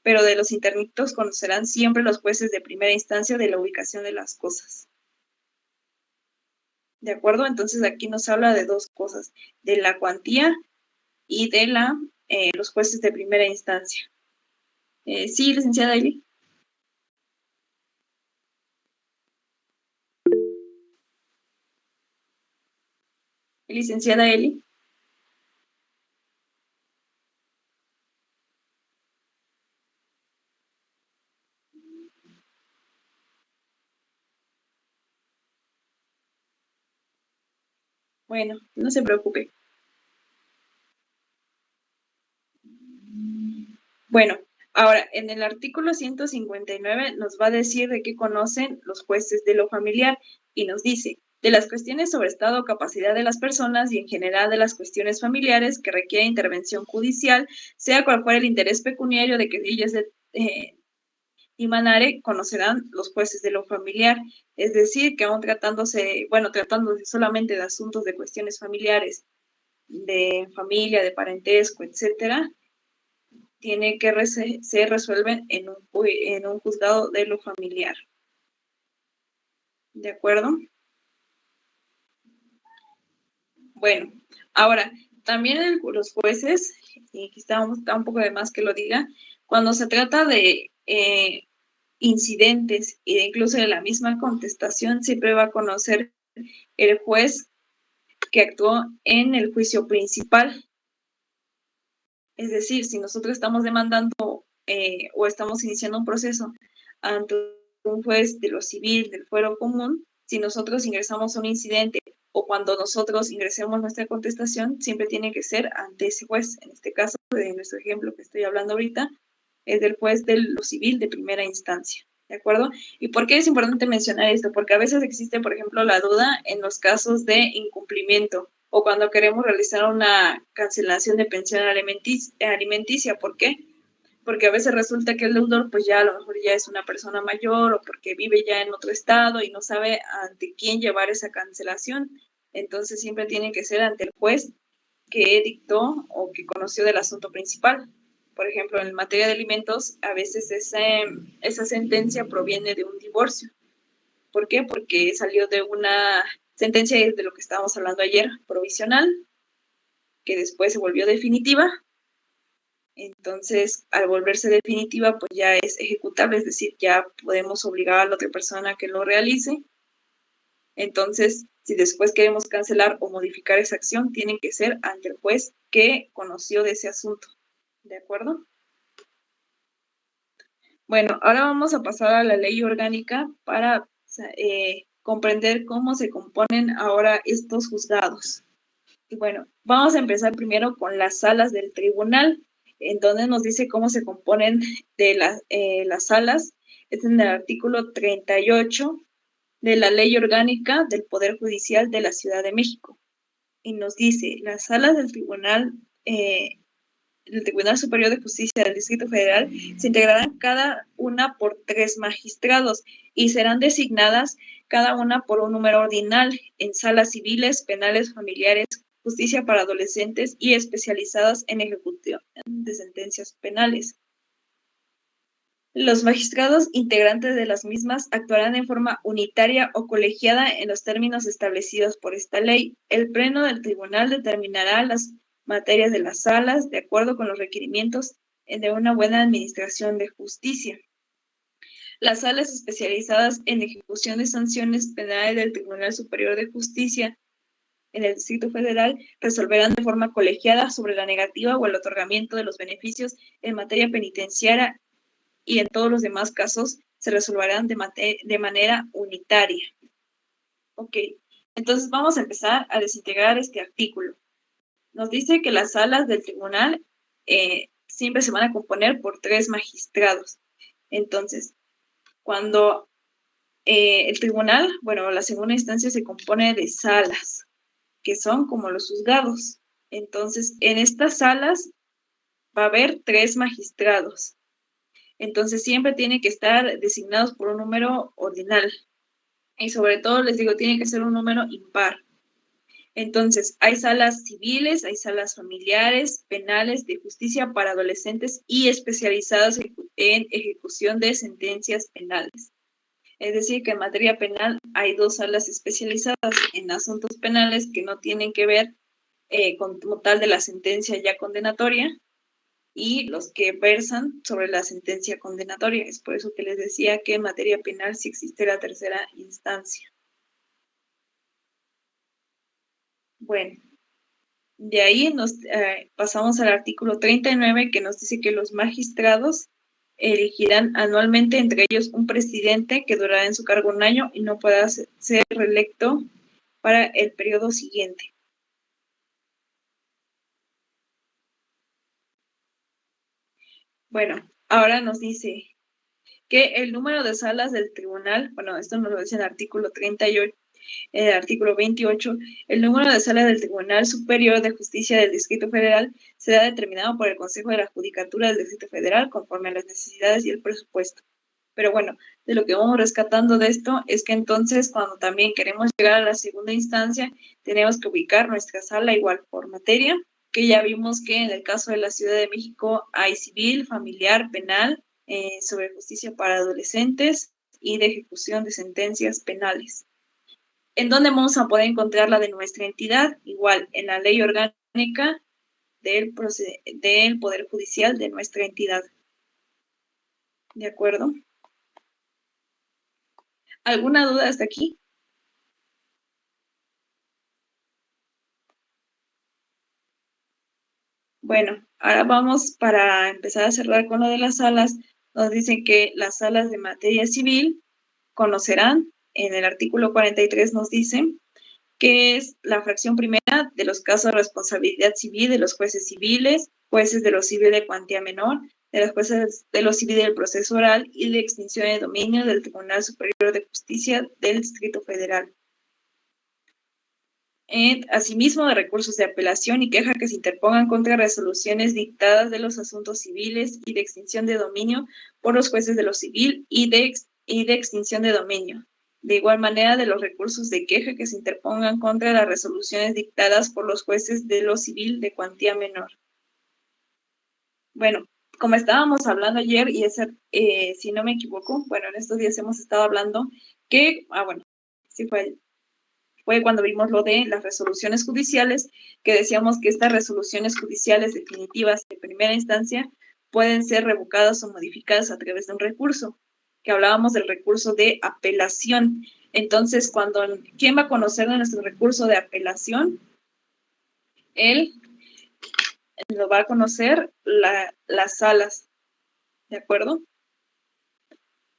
Pero de los interdictos conocerán siempre los jueces de primera instancia de la ubicación de las cosas. ¿De acuerdo? Entonces aquí nos habla de dos cosas, de la cuantía y de los jueces de primera instancia. Sí, licenciada Eli. Licenciada Eli. Bueno, no se preocupe. Bueno, ahora, en el artículo 159 nos va a decir de qué conocen los jueces de lo familiar y nos dice, de las cuestiones sobre estado o capacidad de las personas y en general de las cuestiones familiares que requieren intervención judicial, sea cual fuera el interés pecuniario de que ellas dimanare, conocerán los jueces de lo familiar. Es decir, que aún tratándose solamente de asuntos de cuestiones familiares, de familia, de parentesco, etcétera, tiene que se resuelven en un juzgado de lo familiar. ¿De acuerdo? Bueno, ahora, también los jueces, y aquí está un poco de más que lo diga, cuando se trata de incidentes e incluso de la misma contestación, siempre va a conocer el juez que actuó en el juicio principal. Es decir, si nosotros estamos demandando o estamos iniciando un proceso ante un juez de lo civil, del fuero común, si nosotros ingresamos un incidente o cuando nosotros ingresemos nuestra contestación, siempre tiene que ser ante ese juez. En este caso, de nuestro ejemplo que estoy hablando ahorita, es del juez de lo civil de primera instancia. ¿De acuerdo? ¿Y por qué es importante mencionar esto? Porque a veces existe, por ejemplo, la duda en los casos de incumplimiento o cuando queremos realizar una cancelación de pensión alimenticia. ¿Por qué? Porque a veces resulta que el deudor pues ya a lo mejor ya es una persona mayor o porque vive ya en otro estado y no sabe ante quién llevar esa cancelación. Entonces siempre tiene que ser ante el juez que dictó o que conoció del asunto principal. Por ejemplo, en materia de alimentos, a veces esa sentencia proviene de un divorcio. ¿Por qué? Porque salió de una sentencia de lo que estábamos hablando ayer, provisional, que después se volvió definitiva. Entonces, al volverse definitiva, pues ya es ejecutable, es decir, ya podemos obligar a la otra persona a que lo realice. Entonces, si después queremos cancelar o modificar esa acción, tiene que ser ante el juez que conoció de ese asunto. ¿De acuerdo? Bueno, ahora vamos a pasar a la ley orgánica para comprender cómo se componen ahora estos juzgados. Y bueno, vamos a empezar primero con las salas del tribunal, en donde nos dice cómo se componen de las salas. Es en el artículo 38 de la Ley Orgánica del Poder Judicial de la Ciudad de México. Y nos dice, las salas del Tribunal Superior de Justicia del Distrito Federal se integrarán cada una por 3 magistrados y serán designadas cada una por un número ordinal en salas civiles, penales, familiares, justicia para adolescentes y especializadas en ejecución de sentencias penales. Los magistrados integrantes de las mismas actuarán en forma unitaria o colegiada en los términos establecidos por esta ley. El Pleno del Tribunal determinará las materias de las salas de acuerdo con los requerimientos de una buena administración de justicia. Las salas especializadas en ejecución de sanciones penales del Tribunal Superior de Justicia en el Distrito Federal resolverán de forma colegiada sobre la negativa o el otorgamiento de los beneficios en materia penitenciaria y en todos los demás casos se resolverán de manera unitaria. Ok, entonces vamos a empezar a desintegrar este artículo. Nos dice que las salas del tribunal siempre se van a componer por 3 magistrados. Entonces, cuando el tribunal, bueno, la segunda instancia se compone de salas, que son como los juzgados. Entonces, en estas salas va a haber 3 magistrados. Entonces, siempre tiene que estar designados por un número ordinal. Y sobre todo, les digo, tiene que ser un número impar. Entonces, hay salas civiles, hay salas familiares, penales, de justicia para adolescentes y especializadas en ejecución de sentencias penales. Es decir, que en materia penal hay 2 salas especializadas en asuntos penales que no tienen que ver como tal de la sentencia ya condenatoria y los que versan sobre la sentencia condenatoria. Es por eso que les decía que en materia penal sí existe la tercera instancia. Bueno, de ahí nos pasamos al artículo 39 que nos dice que los magistrados elegirán anualmente entre ellos un presidente que durará en su cargo 1 año y no podrá ser reelecto para el periodo siguiente. Bueno, ahora nos dice que el número de salas del tribunal, bueno, esto nos lo dice en el artículo 38, en el artículo 28, el número de salas del Tribunal Superior de Justicia del Distrito Federal será determinado por el Consejo de la Judicatura del Distrito Federal conforme a las necesidades y el presupuesto. Pero bueno, de lo que vamos rescatando de esto es que entonces cuando también queremos llegar a la segunda instancia, tenemos que ubicar nuestra sala igual por materia, que ya vimos que en el caso de la Ciudad de México hay civil, familiar, penal, sobre justicia para adolescentes y de ejecución de sentencias penales. ¿En dónde vamos a poder encontrar la de nuestra entidad? Igual, en la ley orgánica del Poder Judicial de nuestra entidad. ¿De acuerdo? ¿Alguna duda hasta aquí? Bueno, ahora vamos para empezar a cerrar con lo de las salas. Nos dicen que las salas de materia civil conocerán, en el artículo 43 nos dicen, que es la fracción primera de los casos de responsabilidad civil de los jueces civiles, jueces de lo civil de cuantía menor, de los jueces de lo civil del proceso oral y de extinción de dominio del Tribunal Superior de Justicia del Distrito Federal. Asimismo, de recursos de apelación y queja que se interpongan contra resoluciones dictadas de los asuntos civiles y de extinción de dominio por los jueces de lo civil y de extinción de dominio. De igual manera, de los recursos de queja que se interpongan contra las resoluciones dictadas por los jueces de lo civil de cuantía menor. Bueno, como estábamos hablando ayer, y si no me equivoco, bueno, en estos días hemos estado hablando que, sí fue cuando vimos lo de las resoluciones judiciales, que decíamos que estas resoluciones judiciales definitivas de primera instancia pueden ser revocadas o modificadas a través de un recurso, que hablábamos del recurso de apelación. Entonces, ¿quién va a conocer de nuestro recurso de apelación? Él lo va a conocer las salas, ¿de acuerdo?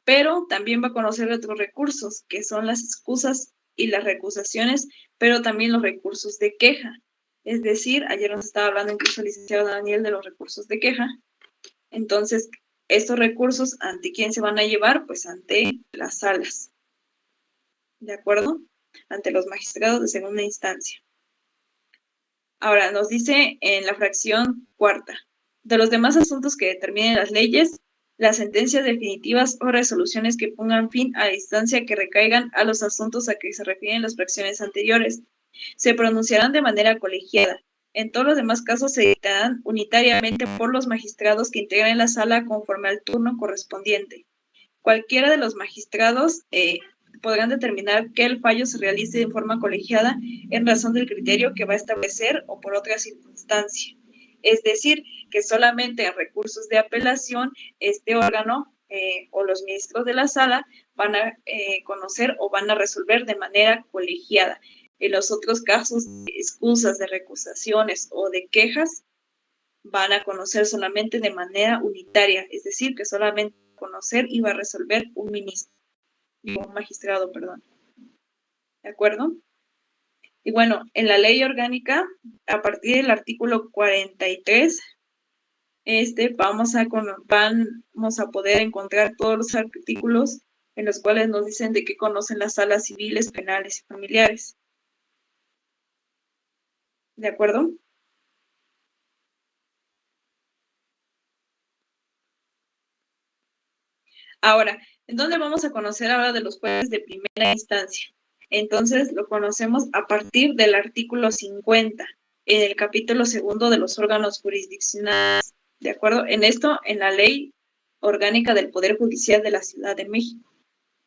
Pero también va a conocer otros recursos, que son las excusas y las recusaciones, pero también los recursos de queja. Es decir, ayer nos estaba hablando incluso el licenciado Daniel de los recursos de queja. Entonces, estos recursos, ¿ante quién se van a llevar? Pues ante las salas. ¿De acuerdo? Ante los magistrados de segunda instancia. Ahora, nos dice en la fracción cuarta, de los demás asuntos que determinen las leyes, las sentencias definitivas o resoluciones que pongan fin a la instancia que recaigan a los asuntos a que se refieren las fracciones anteriores, se pronunciarán de manera colegiada. En todos los demás casos se dictarán unitariamente por los magistrados que integren la sala conforme al turno correspondiente. Cualquiera de los magistrados podrán determinar que el fallo se realice de forma colegiada en razón del criterio que va a establecer o por otra circunstancia. Es decir, que solamente en recursos de apelación este órgano o los ministros de la sala van a conocer o van a resolver de manera colegiada. En los otros casos de excusas, de recusaciones o de quejas, van a conocer solamente de manera unitaria, es decir, que solamente conocer y va a resolver un magistrado, perdón. ¿De acuerdo? Y bueno, en la ley orgánica, a partir del artículo 43, vamos a poder encontrar todos los artículos en los cuales nos dicen de qué conocen las salas civiles, penales y familiares. ¿De acuerdo? Ahora, ¿en dónde vamos a conocer ahora de los jueces de primera instancia? Entonces, lo conocemos a partir del artículo 50, en el capítulo 2 de los órganos jurisdiccionales. ¿De acuerdo? En esto, en la ley orgánica del Poder Judicial de la Ciudad de México.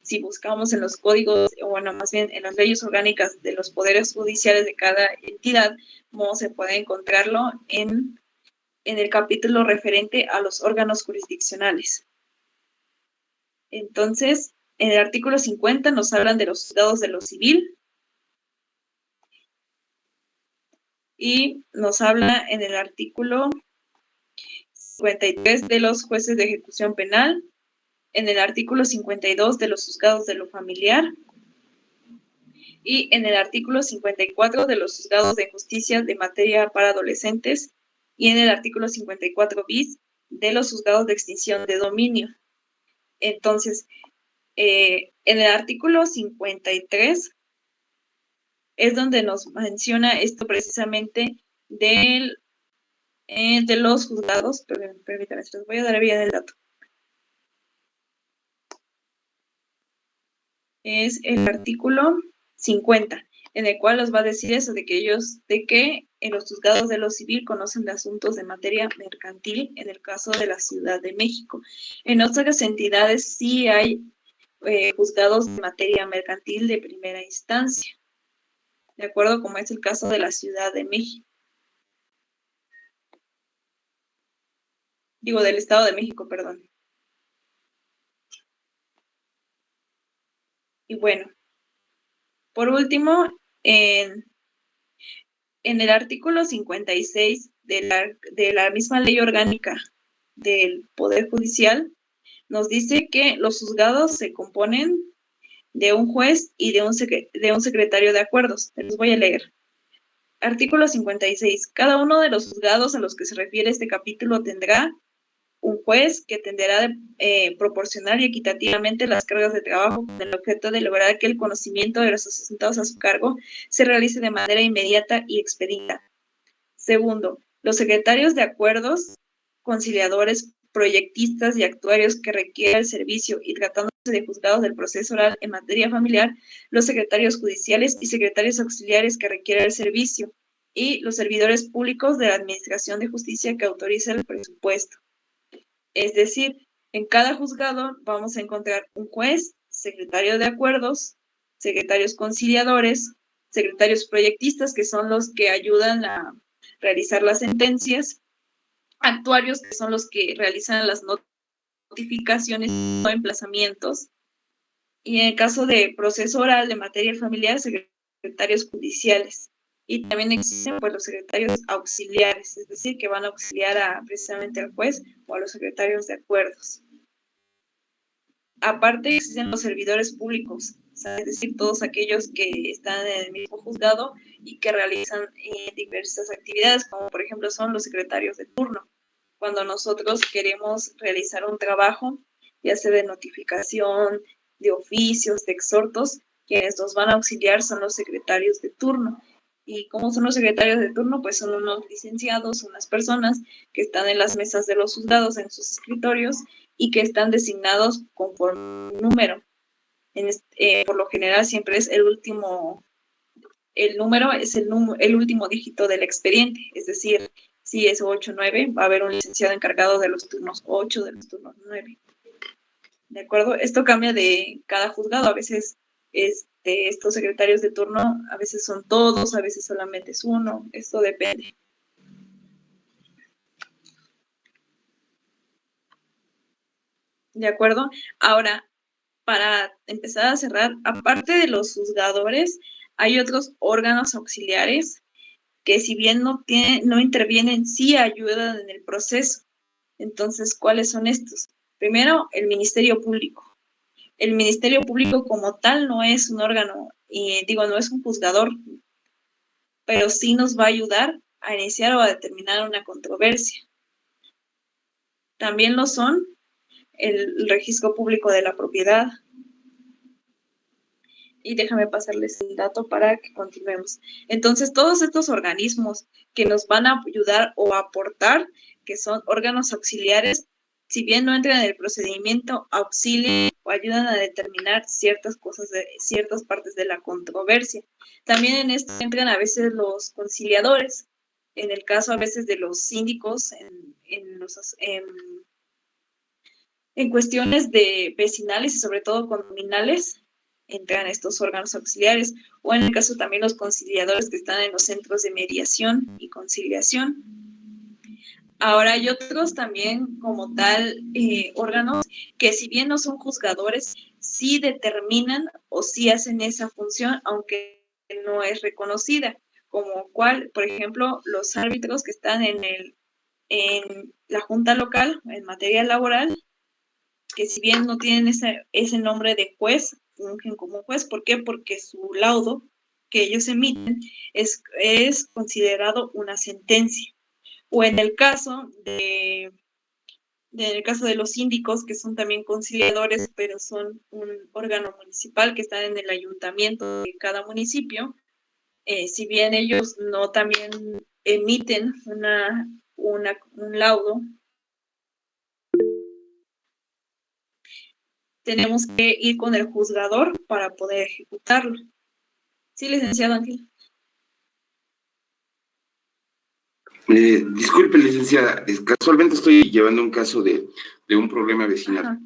Si buscamos en los códigos, o bueno, más bien en las leyes orgánicas de los poderes judiciales de cada entidad, ¿cómo se puede encontrarlo en el capítulo referente a los órganos jurisdiccionales? Entonces, en el artículo 50 nos hablan de los juzgados de lo civil y nos habla en el artículo 53 de los jueces de ejecución penal, en el artículo 52 de los juzgados de lo familiar y en el artículo 54 de los juzgados de justicia de materia para adolescentes y en el artículo 54 bis de los juzgados de extinción de dominio. Entonces, en el artículo 53 es donde nos menciona esto precisamente de los juzgados. Permítanme, les voy a dar bien el dato. Es el artículo 50, en el cual nos va a decir eso, de que en los juzgados de lo civil conocen de asuntos de materia mercantil, en el caso de la Ciudad de México. En otras entidades sí hay juzgados de materia mercantil de primera instancia, de acuerdo, como es el caso de la Ciudad de México. Digo, del Estado de México, perdón. Y bueno, por último, en el artículo 56 de la misma ley orgánica del Poder Judicial, nos dice que los juzgados se componen de un juez y de un secretario de acuerdos. Les voy a leer. Artículo 56. Cada uno de los juzgados a los que se refiere este capítulo tendrá un juez que tenderá de proporcionar y equitativamente las cargas de trabajo con el objeto de lograr que el conocimiento de los asentados a su cargo se realice de manera inmediata y expedita. Segundo, los secretarios de acuerdos, conciliadores, proyectistas y actuarios que requiera el servicio y tratándose de juzgados del proceso oral en materia familiar, los secretarios judiciales y secretarios auxiliares que requiera el servicio y los servidores públicos de la Administración de Justicia que autoriza el presupuesto. Es decir, en cada juzgado vamos a encontrar un juez, secretario de acuerdos, secretarios conciliadores, secretarios proyectistas, que son los que ayudan a realizar las sentencias, actuarios, que son los que realizan las notificaciones o emplazamientos, y en el caso de proceso oral de materia familiar, secretarios judiciales. Y también existen pues los secretarios auxiliares, es decir, que van a auxiliar precisamente al juez o a los secretarios de acuerdos. Aparte existen los servidores públicos, o sea, es decir, todos aquellos que están en el mismo juzgado y que realizan diversas actividades, como por ejemplo son los secretarios de turno. Cuando nosotros queremos realizar un trabajo, ya sea de notificación, de oficios, de exhortos, quienes nos van a auxiliar son los secretarios de turno. ¿Y cómo son los secretarios de turno? Pues son unos licenciados, unas personas que están en las mesas de los juzgados, en sus escritorios, y que están designados conforme un número. Por lo general siempre es el número es el último dígito del expediente, es decir, si es 8 o 9, va a haber un licenciado encargado de los turnos 8, de los turnos 9. ¿De acuerdo? Esto cambia de cada juzgado, a veces estos secretarios de turno, a veces son todos, a veces solamente es uno, esto depende. ¿De acuerdo? Ahora, para empezar a cerrar, aparte de los juzgadores, hay otros órganos auxiliares que si bien no intervienen, sí ayudan en el proceso. Entonces, ¿cuáles son estos? Primero, el Ministerio Público. El Ministerio Público como tal no es un órgano, no es un juzgador, pero sí nos va a ayudar a iniciar o a determinar una controversia. También lo son el Registro Público de la Propiedad. Y déjame pasarles el dato para que continuemos. Entonces, todos estos organismos que nos van a ayudar o aportar, que son órganos auxiliares, si bien no entran en el procedimiento, auxilian o ayudan a determinar ciertas cosas, ciertas partes de la controversia. También en esto entran a veces los conciliadores, en el caso a veces de los síndicos, en cuestiones de vecinales y sobre todo condominales, entran estos órganos auxiliares, o en el caso también los conciliadores que están en los centros de mediación y conciliación. Ahora hay otros también como tal órganos que si bien no son juzgadores, sí determinan o sí hacen esa función, aunque no es reconocida, como cual, por ejemplo, los árbitros que están en la junta local en materia laboral, que si bien no tienen ese nombre de juez, fungen como juez. ¿Por qué? Porque su laudo que ellos emiten es considerado una sentencia. O en el caso de los síndicos, que son también conciliadores, pero son un órgano municipal que están en el ayuntamiento de cada municipio, si bien ellos no también emiten un laudo, tenemos que ir con el juzgador para poder ejecutarlo. Sí, licenciado Ángel. Disculpe, licenciada, casualmente estoy llevando un caso de un problema vecinal. Ajá.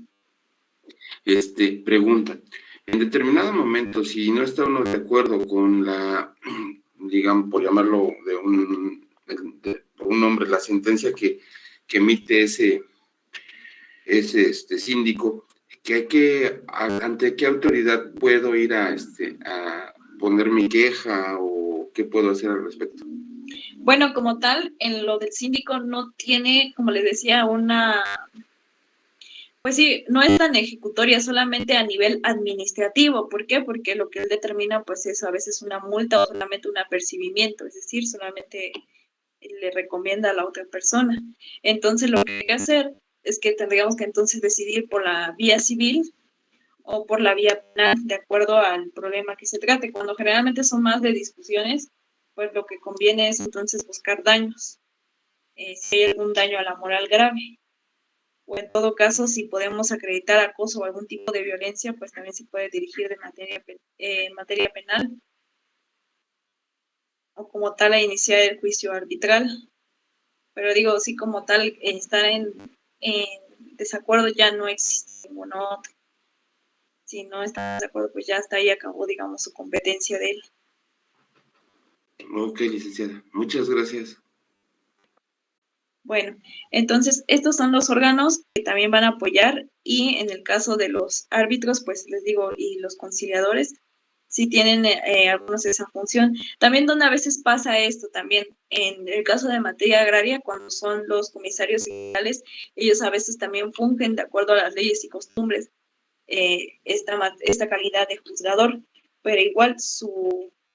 Pregunta. En determinado momento, si no está uno de acuerdo con la, digamos, por llamarlo por un nombre, la sentencia que emite ese síndico, ¿ante qué autoridad puedo ir a poner mi queja o qué puedo hacer al respecto? Bueno, como tal, en lo del síndico no tiene, como les decía, pues sí, no es tan ejecutoria, solamente a nivel administrativo. ¿Por qué? Porque lo que él determina, pues es a veces una multa o solamente un apercibimiento, es decir, solamente le recomienda a la otra persona. Entonces, lo que hay que hacer es que tendríamos que entonces decidir por la vía civil o por la vía penal, de acuerdo al problema que se trate. Cuando generalmente son más de discusiones, pues lo que conviene es entonces buscar daños, si hay algún daño a la moral grave. O en todo caso, si podemos acreditar acoso o algún tipo de violencia, pues también se puede dirigir de materia penal o como tal a iniciar el juicio arbitral. Pero digo, sí, como tal, estar en desacuerdo ya no existe ningún otro. Si no estamos de acuerdo, pues ya hasta ahí acabó, digamos, su competencia de él. Ok, licenciada. Muchas gracias. Bueno, entonces estos son los órganos que también van a apoyar y en el caso de los árbitros, pues les digo, y los conciliadores, sí tienen algunos esa función. También donde a veces pasa esto también, en el caso de materia agraria, cuando son los comisarios sindicales, ellos a veces también fungen de acuerdo a las leyes y costumbres esta calidad de juzgador, pero igual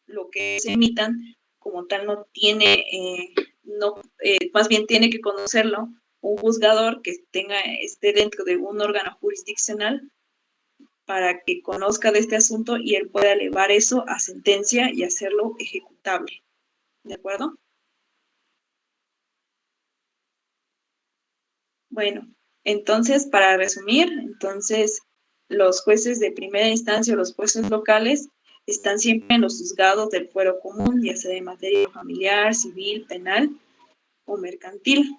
lo que se emitan como tal no tiene, más bien tiene que conocerlo un juzgador que esté dentro de un órgano jurisdiccional para que conozca de este asunto y él pueda elevar eso a sentencia y hacerlo ejecutable. ¿De acuerdo? Bueno, entonces, para resumir, entonces, los jueces de primera instancia o los jueces locales están siempre en los juzgados del fuero común, ya sea de materia familiar, civil, penal o mercantil.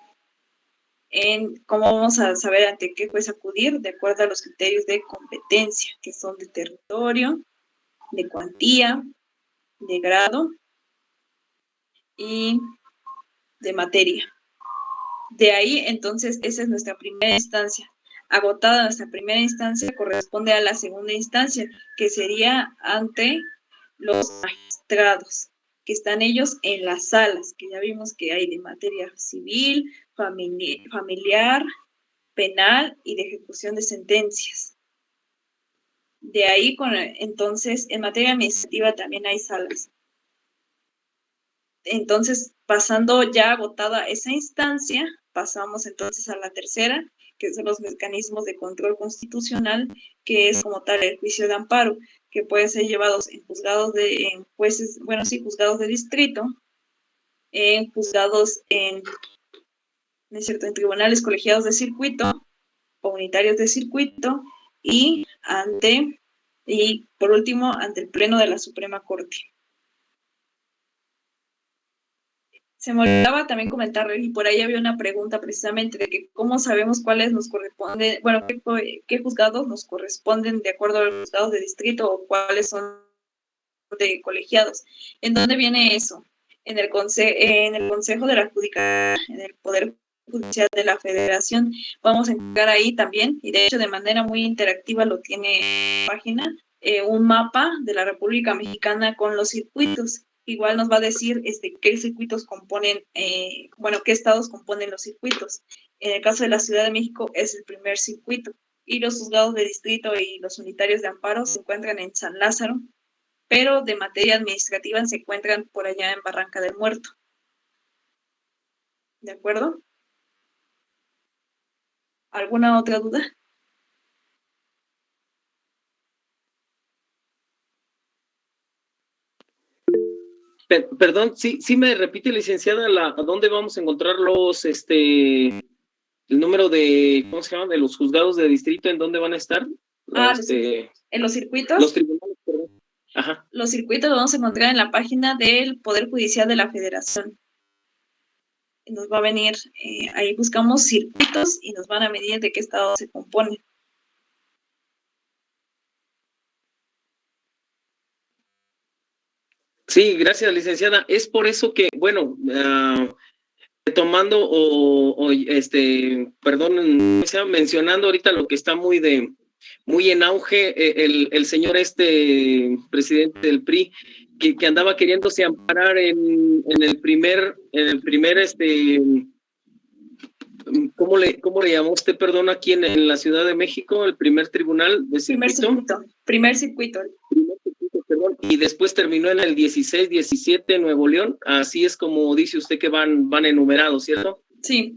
¿Cómo vamos a saber ante qué juez acudir? De acuerdo a los criterios de competencia, que son de territorio, de cuantía, de grado y de materia. De ahí, entonces, esa es nuestra primera instancia. Agotada nuestra primera instancia, corresponde a la segunda instancia, que sería ante los magistrados, que están ellos en las salas, que ya vimos que hay de materia civil, familiar, penal y de ejecución de sentencias. De ahí, entonces, en materia administrativa también hay salas. Entonces, pasando ya agotada esa instancia, pasamos entonces a la tercera, que son los mecanismos de control constitucional, que es como tal el juicio de amparo, que pueden ser llevados en juzgados juzgados de distrito, en juzgados en tribunales colegiados de circuito, o unitarios de circuito, y por último, ante el Pleno de la Suprema Corte. Se me olvidaba también comentar, y por ahí había una pregunta precisamente de que cómo sabemos cuáles nos corresponden, bueno, qué juzgados nos corresponden de acuerdo a los juzgados de distrito o cuáles son de colegiados. ¿En dónde viene eso? En el Consejo de la Judicatura, en el Poder Judicial de la Federación, vamos a encontrar ahí también, y de hecho de manera muy interactiva lo tiene en la página, un mapa de la República Mexicana con los circuitos. Igual nos va a decir qué circuitos componen, qué estados componen los circuitos. En el caso de la Ciudad de México es el primer circuito, y los juzgados de distrito y los unitarios de amparo se encuentran en San Lázaro, pero de materia administrativa se encuentran por allá en Barranca del Muerto. ¿De acuerdo? ¿Alguna otra duda? Perdón, sí me repite, licenciada, ¿a dónde vamos a encontrar el número de, ¿cómo se llama? De los juzgados de distrito, ¿en dónde van a estar? ¿En los circuitos? Los tribunales, perdón. Ajá. Los circuitos los vamos a encontrar en la página del Poder Judicial de la Federación. Nos va a venir, ahí buscamos circuitos y nos van a medir de qué estado se compone. Sí, gracias, licenciada. Es por eso que, bueno, retomando perdón, mencionando ahorita lo que está muy en auge, el señor presidente del PRI, que andaba queriéndose amparar en el primer, ¿cómo le llamó usted, perdón, aquí en la Ciudad de México, el primer tribunal de circuito? Primer circuito. Perdón, y después terminó en el 16, 17 Nuevo León. Así es como dice usted que van enumerados, ¿cierto? Sí.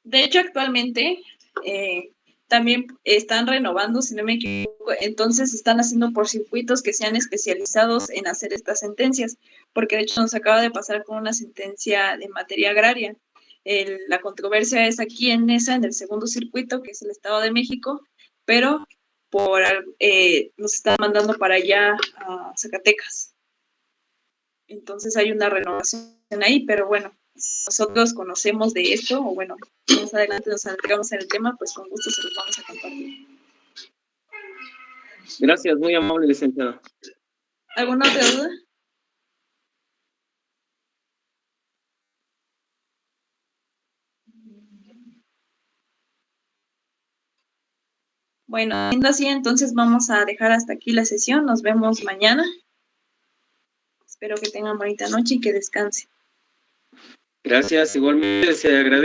De hecho, actualmente también están renovando, si no me equivoco, entonces están haciendo por circuitos que sean especializados en hacer estas sentencias, porque de hecho nos acaba de pasar con una sentencia de materia agraria. La controversia es aquí en el segundo circuito, que es el Estado de México, pero nos están mandando para allá a Zacatecas. Entonces hay una renovación ahí, pero bueno, nosotros conocemos de esto, o bueno, más adelante nos adentramos en el tema, pues con gusto se los vamos a compartir. Gracias, muy amable, licenciada. ¿Alguna otra duda? Bueno, siendo así, entonces vamos a dejar hasta aquí la sesión. Nos vemos mañana. Espero que tengan bonita noche y que descansen. Gracias, igualmente se agradece.